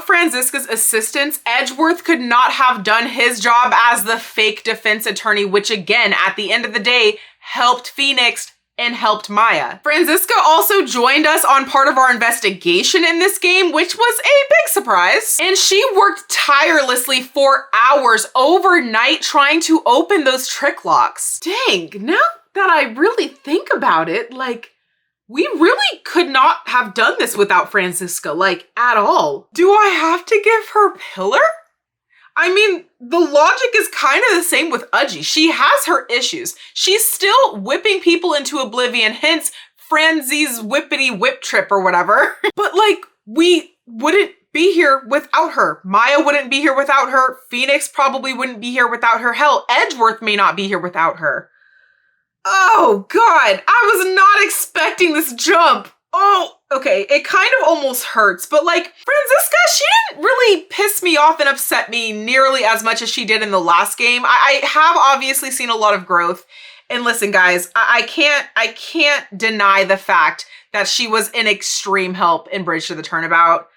Franziska's assistance, Edgeworth could not have done his job as the fake defense attorney, which again, at the end of the day, helped Phoenix and helped Maya. Franziska also joined us on part of our investigation in this game, which was a big surprise. And she worked tirelessly for hours overnight trying to open those trick locks. Dang, now that I really think about it, like, we really could not have done this without Franziska, like, at all. Do I have to give her pillar? I mean, the logic is kind of the same with Udgy. She has her issues. She's still whipping people into oblivion, hence Franzi's whippity whip trip or whatever. But like, we wouldn't be here without her. Maya wouldn't be here without her. Phoenix probably wouldn't be here without her. Hell, Edgeworth may not be here without her. Oh God, I was not expecting this jump. Oh, okay, it kind of almost hurts, but like, Franziska, she didn't really piss me off and upset me nearly as much as she did in the last game. I have obviously seen a lot of growth. And listen, guys, I can't deny the fact that she was an extreme help in Bridge to the Turnabout.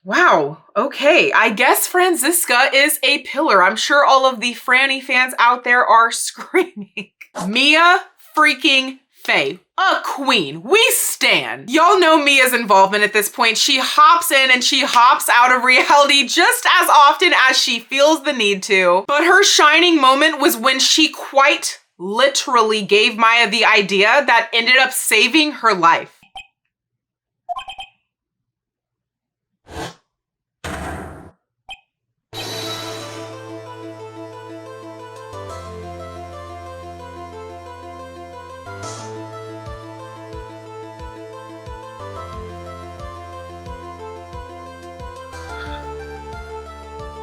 Wow, okay, I guess Franziska is a pillar. I'm sure all of the Franny fans out there are screaming. Mia freaking Faye, a queen. We stan. Y'all know Mia's involvement at this point. She hops in and she hops out of reality just as often as she feels the need to. But her shining moment was when she quite literally gave Maya the idea that ended up saving her life.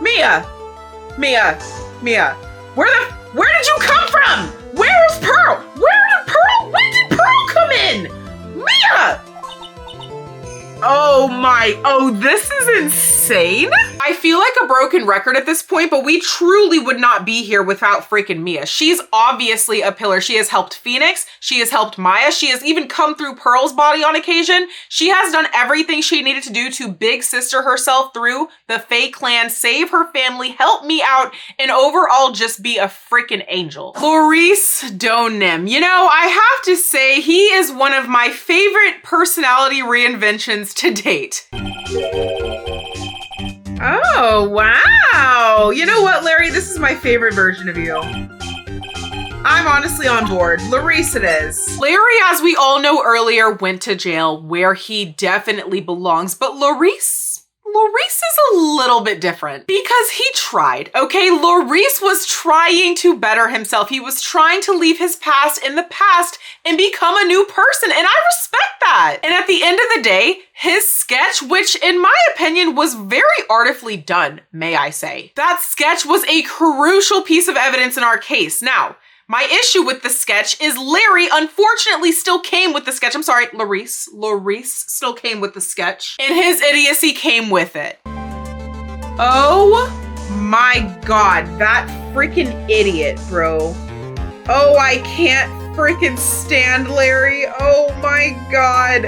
Mia, where did you come from? Where's Pearl? When did Pearl come in? Mia! Oh, this is insane. I feel like a broken record at this point, but we truly would not be here without freaking Mia. She's obviously a pillar. She has helped Phoenix. She has helped Maya. She has even come through Pearl's body on occasion. She has done everything she needed to do to big sister herself through the Fae clan, save her family, help me out, and overall just be a freaking angel. Laurice Donim. You know, I have to say he is one of my favorite personality reinventions to date. Oh, wow. You know what, Larry? This is my favorite version of you. I'm honestly on board. Laurice it is. Larry, as we all know earlier, went to jail where he definitely belongs, but Laurice is a little bit different because he tried, okay? Laurice was trying to better himself. He was trying to leave his past in the past and become a new person, and I respect that. And at the end of the day, his sketch, which in my opinion was very artfully done, may I say, that sketch was a crucial piece of evidence in our case. Now, my issue with the sketch is Larry unfortunately still came with the sketch. I'm sorry, Laurice still came with the sketch, and his idiocy came with it. Oh my God, that freaking idiot, bro. Oh, I can't freaking stand Larry. Oh my God.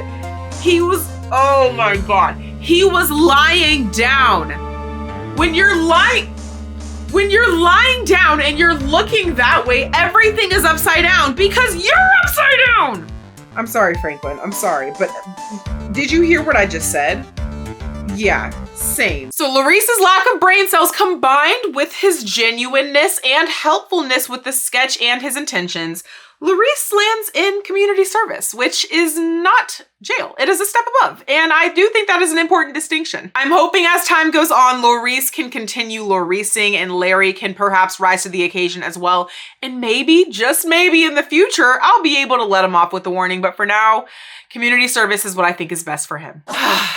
Oh my God. He was lying down. When you're lying down and you're looking that way, everything is upside down because you're upside down. I'm sorry, Franklin. I'm sorry, but did you hear what I just said? Yeah, same. So Laurice's lack of brain cells combined with his genuineness and helpfulness with the sketch and his intentions, Laurice lands in community service, which is not jail. It is a step above. And I do think that is an important distinction. I'm hoping as time goes on, Laurice can continue Lauricing and Larry can perhaps rise to the occasion as well. And maybe, just maybe in the future, I'll be able to let him off with a warning. But for now, community service is what I think is best for him.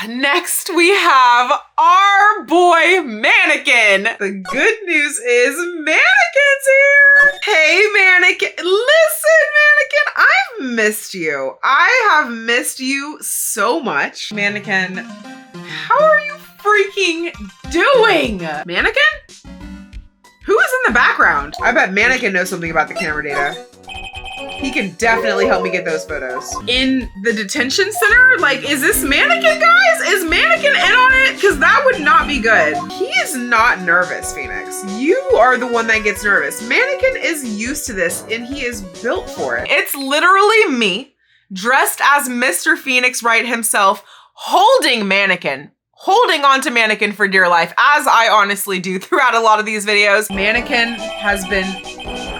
Next, we have our boy Mannequin. The good news is Mannequin's here. Hey, Mannequin. Listen, Mannequin, I've missed you. I have missed you so much. Mannequin, how are you freaking doing? Mannequin? Who is in the background? I bet Mannequin knows something about the camera data. He can definitely help me get those photos. In the detention center? Like, is this Mannequin, guys? Is Mannequin in on it? Because that would not be good. He is not nervous, Phoenix. You are the one that gets nervous. Mannequin is used to this and he is built for it. It's literally me, dressed as Mr. Phoenix Wright himself, holding Mannequin. Holding on to Mannequin for dear life, as I honestly do throughout a lot of these videos. Mannequin has been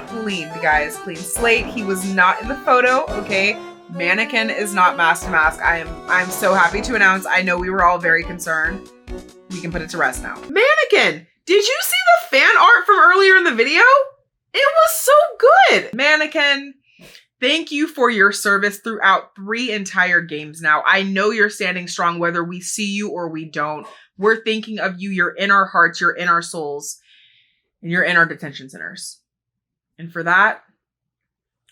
cleaned, guys. Clean slate. He was not in the photo, okay? Mannequin is not mask to mask. I'm so happy to announce, I know we were all very concerned. We can put it to rest now. Mannequin, did you see the fan art from earlier in the video? It was so good. Mannequin, thank you for your service throughout 3 entire games now. I know you're standing strong whether we see you or we don't. We're thinking of you. You're in our hearts, you're in our souls, and you're in our detention centers. And for that,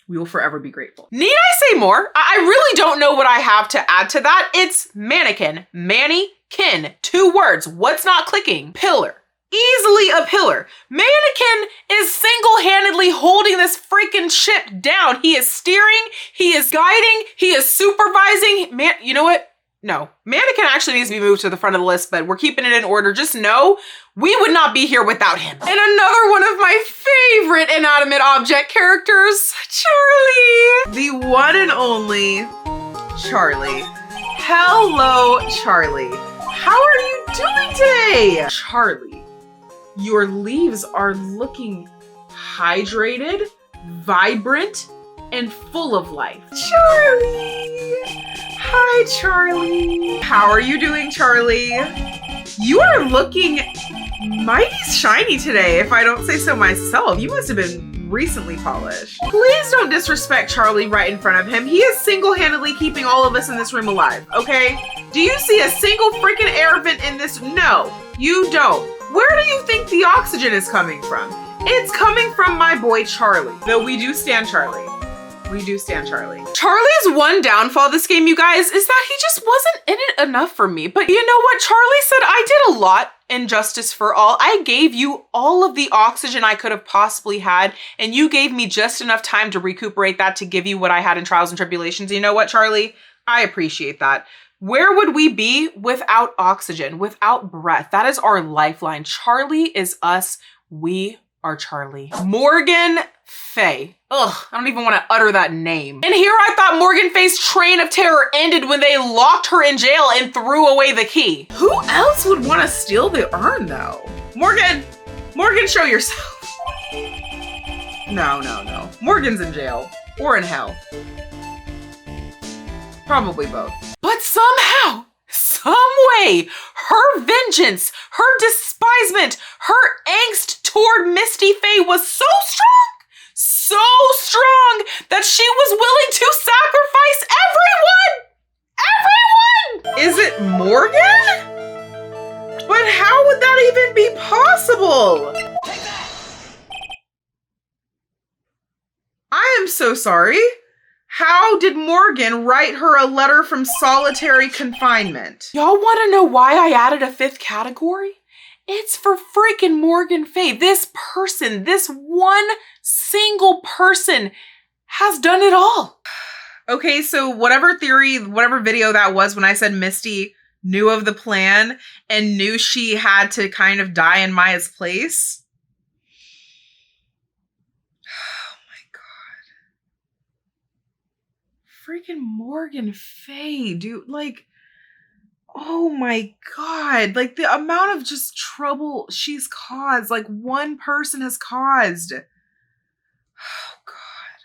we will forever be grateful. Need I say more? I really don't know what I have to add to that. It's Mannequin, Manny-kin, 2 words. What's not clicking? Pillar. Easily a pillar. Mannequin is single-handedly holding this freaking ship down. He is steering, he is guiding, he is supervising. You know what? No. Mannequin actually needs to be moved to the front of the list, but we're keeping it in order. Just know we would not be here without him. And another one of my favorite inanimate object characters, Charlie. The one and only Charlie. Hello, Charlie. How are you doing today? Charlie, your leaves are looking hydrated, vibrant, and full of life. Charlie! Hi, Charlie. How are you doing, Charlie? You are looking mighty shiny today, if I don't say so myself. You must have been recently polished. Please don't disrespect Charlie right in front of him. He is single-handedly keeping all of us in this room alive, okay? Do you see a single freaking air vent in this? No, you don't. Where do you think the oxygen is coming from? It's coming from my boy Charlie. Though we do stand Charlie. We do stand Charlie. Charlie's one downfall this game, you guys, is that he just wasn't in it enough for me. But you know what? Charlie said I did a lot in Justice for All. I gave you all of the oxygen I could have possibly had, and you gave me just enough time to recuperate that to give you what I had in Trials and Tribulations. You know what, Charlie? I appreciate that. Where would we be without oxygen, without breath? That is our lifeline. Charlie is us. We are Charlie. Morgan Fay. Ugh, I don't even want to utter that name. And here I thought Morgan Fay's train of terror ended when they locked her in jail and threw away the key. Who else would want to steal the urn though? Morgan, show yourself. No. Morgan's in jail or in hell. Probably both. But somehow, some way, her vengeance, her despisement, her angst toward Misty Fay was so strong that she was willing to sacrifice everyone! Is it Morgan? But how would that even be possible? I am so sorry. How did Morgan write her a letter from solitary confinement? Y'all want to know why I added a 5th category? It's for freaking Morgan Fay. This person, this one single person has done it all. Okay, so whatever theory, whatever video that was when I said Misty knew of the plan and knew she had to kind of die in Maya's place. Freaking Morgan Fay, dude, like, oh my God, like the amount of just trouble she's caused, like one person has caused. Oh God.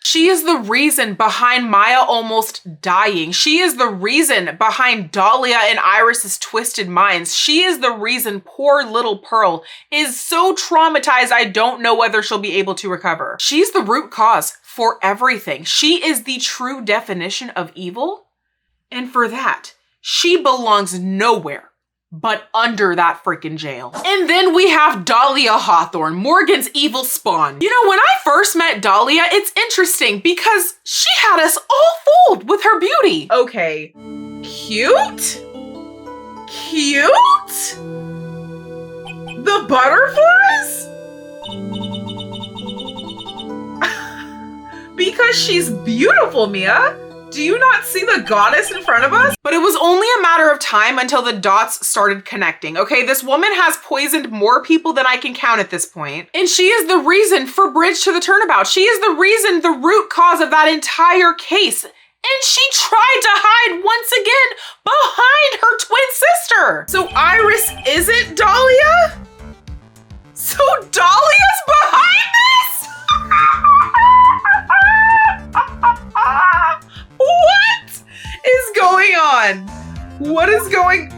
She is the reason behind Maya almost dying. She is the reason behind Dahlia and Iris's twisted minds. She is the reason poor little Pearl is so traumatized I don't know whether she'll be able to recover. She's the root cause for everything. She is the true definition of evil. And for that, she belongs nowhere but under that freaking jail. And then we have Dahlia Hawthorne, Morgan's evil spawn. You know, when I first met Dahlia, it's interesting because she had us all fooled with her beauty. Okay, cute? Cute? The butterflies? Because she's beautiful, Mia. Do you not see the goddess in front of us? But it was only a matter of time until the dots started connecting. Okay, this woman has poisoned more people than I can count at this point. And she is the reason for Bridge to the Turnabout. She is the reason, the root cause of that entire case. And she tried to hide once again behind her twin sister. So Iris isn't Dahlia? So Dahlia's behind this? What is going on? What is going...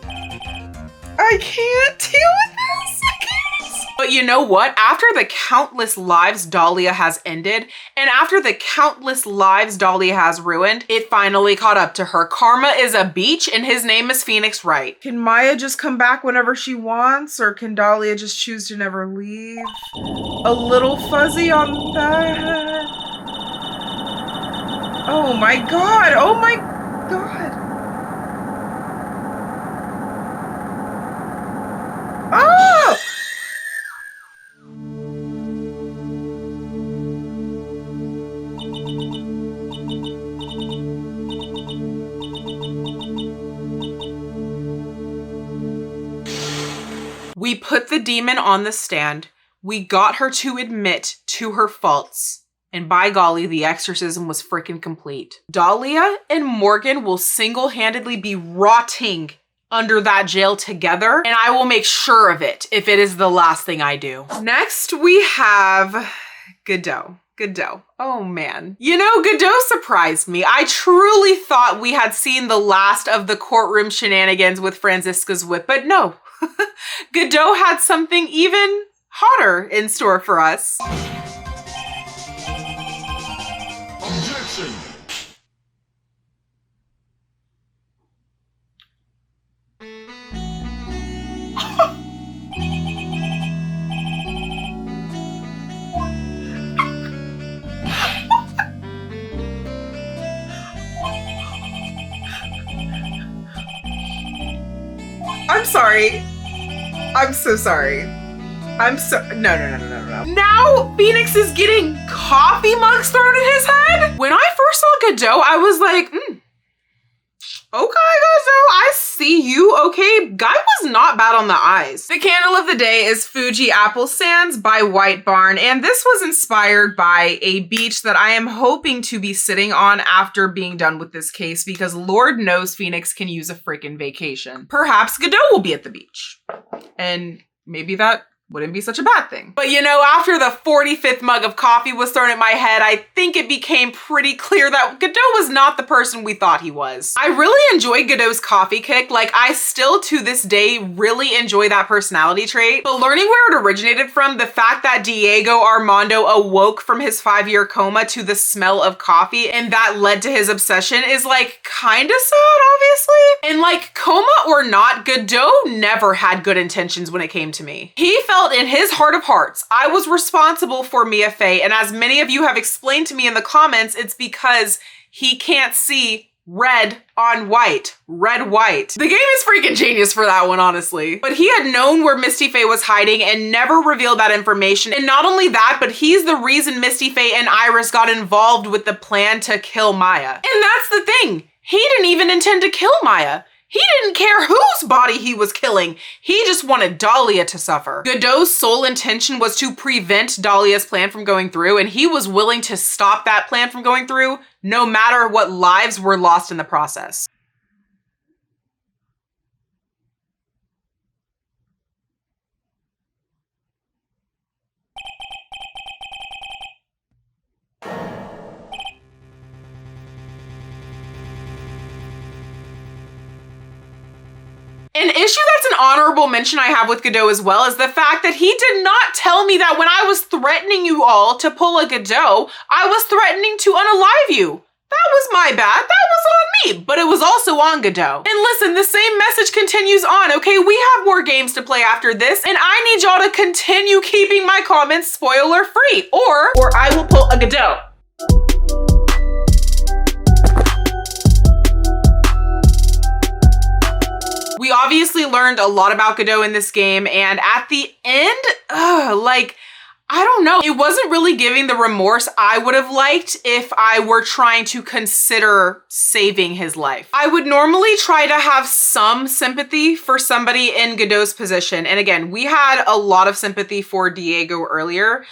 I can't deal with this. But you know what? After the countless lives Dahlia has ended, and after the countless lives Dahlia has ruined, it finally caught up to her. Karma is a beach, and his name is Phoenix Wright. Can Maya just come back whenever she wants, or can Dahlia just choose to never leave? A little fuzzy on that. Oh my god! Oh my god! Oh! We put the demon on the stand. We got her to admit to her faults. And by golly, the exorcism was freaking complete. Dahlia and Morgan will single-handedly be rotting under that jail together, and I will make sure of it if it is the last thing I do. Next, we have Godot. Godot. Oh man. You know, Godot surprised me. I truly thought we had seen the last of the courtroom shenanigans with Franziska's whip, but no. Godot had something even hotter in store for us. Objection! I'm sorry. I'm so sorry. No. Now Phoenix is getting coffee mugs thrown at his head? When I first saw Godot, I was like, okay, Godot, I see you. Okay, guy was not bad on the eyes. The candle of the day is Fuji Apple Sands by White Barn, and this was inspired by a beach that I am hoping to be sitting on after being done with this case, because Lord knows Phoenix can use a freaking vacation. Perhaps Godot will be at the beach, and maybe that wouldn't be such a bad thing. But you know, after the 45th mug of coffee was thrown at my head, I think it became pretty clear that Godot was not the person we thought he was. I really enjoy Godot's coffee kick. Like, I still to this day really enjoy that personality trait. But learning where it originated from, the fact that Diego Armando awoke from his 5-year coma to the smell of coffee, and that led to his obsession, is like kinda sad, obviously. And like, coma or not, Godot never had good intentions when it came to me. He felt in his heart of hearts, I was responsible for Mia Fey, and as many of you have explained to me in the comments, it's because he can't see red on white. Red, white. The game is freaking genius for that one, honestly. But he had known where Misty Fey was hiding and never revealed that information. And not only that, but he's the reason Misty Fey and Iris got involved with the plan to kill Maya. And that's the thing. He didn't even intend to kill Maya. He didn't care whose body he was killing. He just wanted Dahlia to suffer. Godot's sole intention was to prevent Dahlia's plan from going through, and he was willing to stop that plan from going through, no matter what lives were lost in the process. An issue that's an honorable mention I have with Godot as well is the fact that he did not tell me that when I was threatening you all to pull a Godot, I was threatening to unalive you. That was my bad. That was on me, but it was also on Godot. And listen, the same message continues on, okay? We have more games to play after this, and I need y'all to continue keeping my comments spoiler free, or I will pull a Godot. We obviously learned a lot about Godot in this game, and at the end, I don't know. It wasn't really giving the remorse I would have liked if I were trying to consider saving his life. I would normally try to have some sympathy for somebody in Godot's position. And again, we had a lot of sympathy for Diego earlier.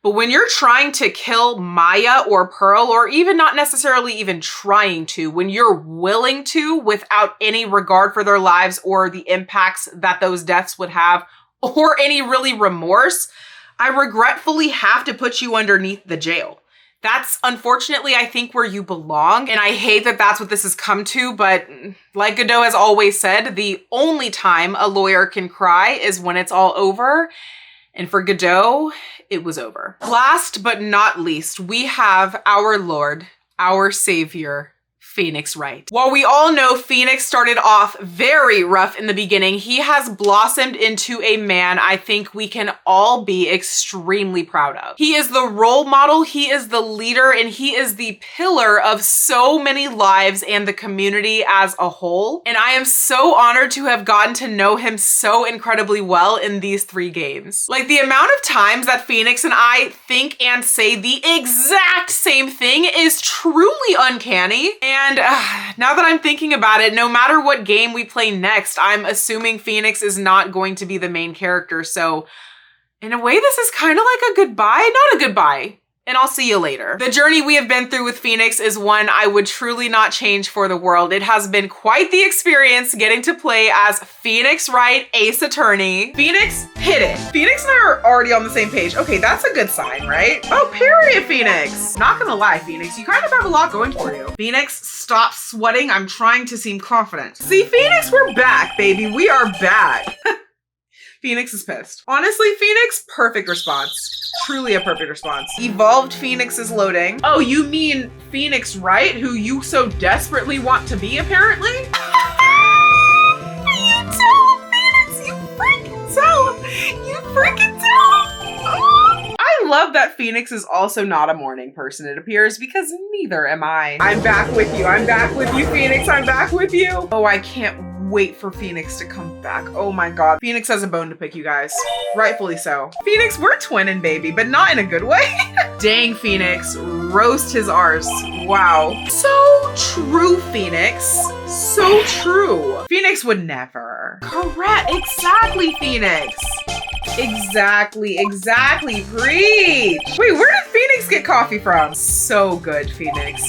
But when you're trying to kill Maya or Pearl, or even not necessarily even trying to, when you're willing to without any regard for their lives or the impacts that those deaths would have, or any really remorse, I regretfully have to put you underneath the jail. That's unfortunately, I think, where you belong. And I hate that that's what this has come to. But like Godot has always said, the only time a lawyer can cry is when it's all over. And for Godot, it was over. Last but not least, we have our Lord, our Savior, Phoenix Wright. While we all know Phoenix started off very rough in the beginning, he has blossomed into a man I think we can all be extremely proud of. He is the role model, he is the leader, and he is the pillar of so many lives and the community as a whole. And I am so honored to have gotten to know him so incredibly well in these 3 games. Like, the amount of times that Phoenix and I think and say the exact same thing is truly uncanny. And now that I'm thinking about it, no matter what game we play next, I'm assuming Phoenix is not going to be the main character. So in a way, this is kind of like a goodbye, not a goodbye. And I'll see you later. The journey we have been through with Phoenix is one I would truly not change for the world. It has been quite the experience getting to play as Phoenix Wright, Ace Attorney. Phoenix, hit it. Phoenix and I are already on the same page. Okay, that's a good sign, right? Oh, period, Phoenix. Not gonna lie, Phoenix, you kind of have a lot going for you. Phoenix, stop sweating. I'm trying to seem confident. See, Phoenix, we're back, baby. We are back. Phoenix is pissed. Honestly, Phoenix, perfect response. Truly a perfect response. Evolved Phoenix is loading. Oh, you mean Phoenix Wright, who you so desperately want to be, apparently? You tell him, Phoenix, you freaking tell him. You freaking tell him. Oh. I love that Phoenix is also not a morning person, it appears, because neither am I. I'm back with you. I'm back with you, Phoenix. I'm back with you. Oh, I can't wait for Phoenix to come back. Oh my God. Phoenix has a bone to pick, you guys. Rightfully so. Phoenix, we're twinning, baby, but not in a good way. Dang, Phoenix. Roast his arse. Wow. So true, Phoenix. So true. Phoenix would never. Correct. Exactly, Phoenix. Exactly. Preach. Wait, where did Phoenix get coffee from? So good, Phoenix.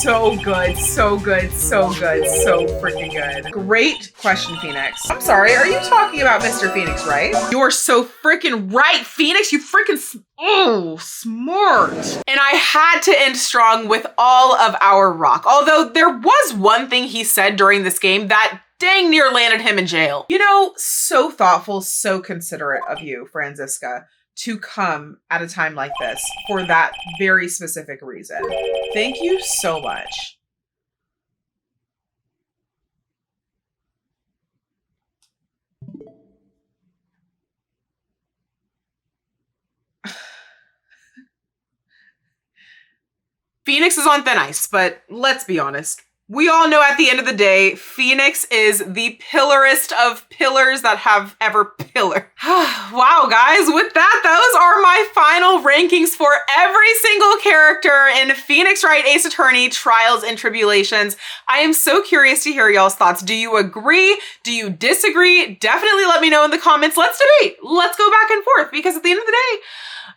So good, so good, so good, so freaking good. Great question, Phoenix. I'm sorry, are you talking about Mr. Phoenix, right? You're so freaking right, Phoenix. You freaking, oh, smart. And I had to end strong with all of our rock. Although there was one thing he said during this game that dang near landed him in jail. You know, so thoughtful, so considerate of you, Franziska, to come at a time like this for that very specific reason. Thank you so much. Phoenix is on thin ice, but let's be honest. We all know at the end of the day, Phoenix is the pillarest of pillars that have ever pillared. Wow, guys, with that, those are my final rankings for every single character in Phoenix Wright Ace Attorney Trials and Tribulations. I am so curious to hear y'all's thoughts. Do you agree? Do you disagree? Definitely let me know in the comments. Let's debate. Let's go back and forth, because at the end of the day,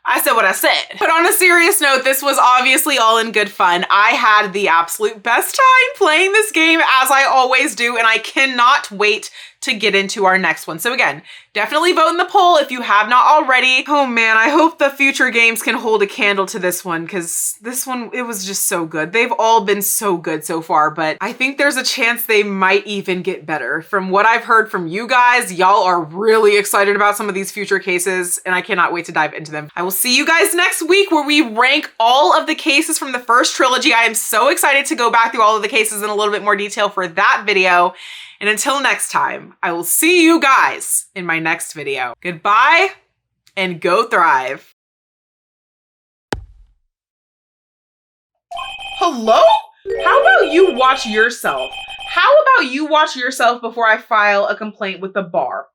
I said what I said. But on a serious note, this was obviously all in good fun. I had the absolute best time playing this game, as I always do, and I cannot wait to get into our next one. So again, definitely vote in the poll if you have not already. Oh man, I hope the future games can hold a candle to this one, because this one, it was just so good. They've all been so good so far, but I think there's a chance they might even get better. From what I've heard from you guys, y'all are really excited about some of these future cases, and I cannot wait to dive into them. I will see you guys next week where we rank all of the cases from the first trilogy. I am so excited to go back through all of the cases in a little bit more detail for that video. And until next time, I will see you guys in my next video. Goodbye and go thrive. Hello? How about you watch yourself? How about you watch yourself before I file a complaint with the bar?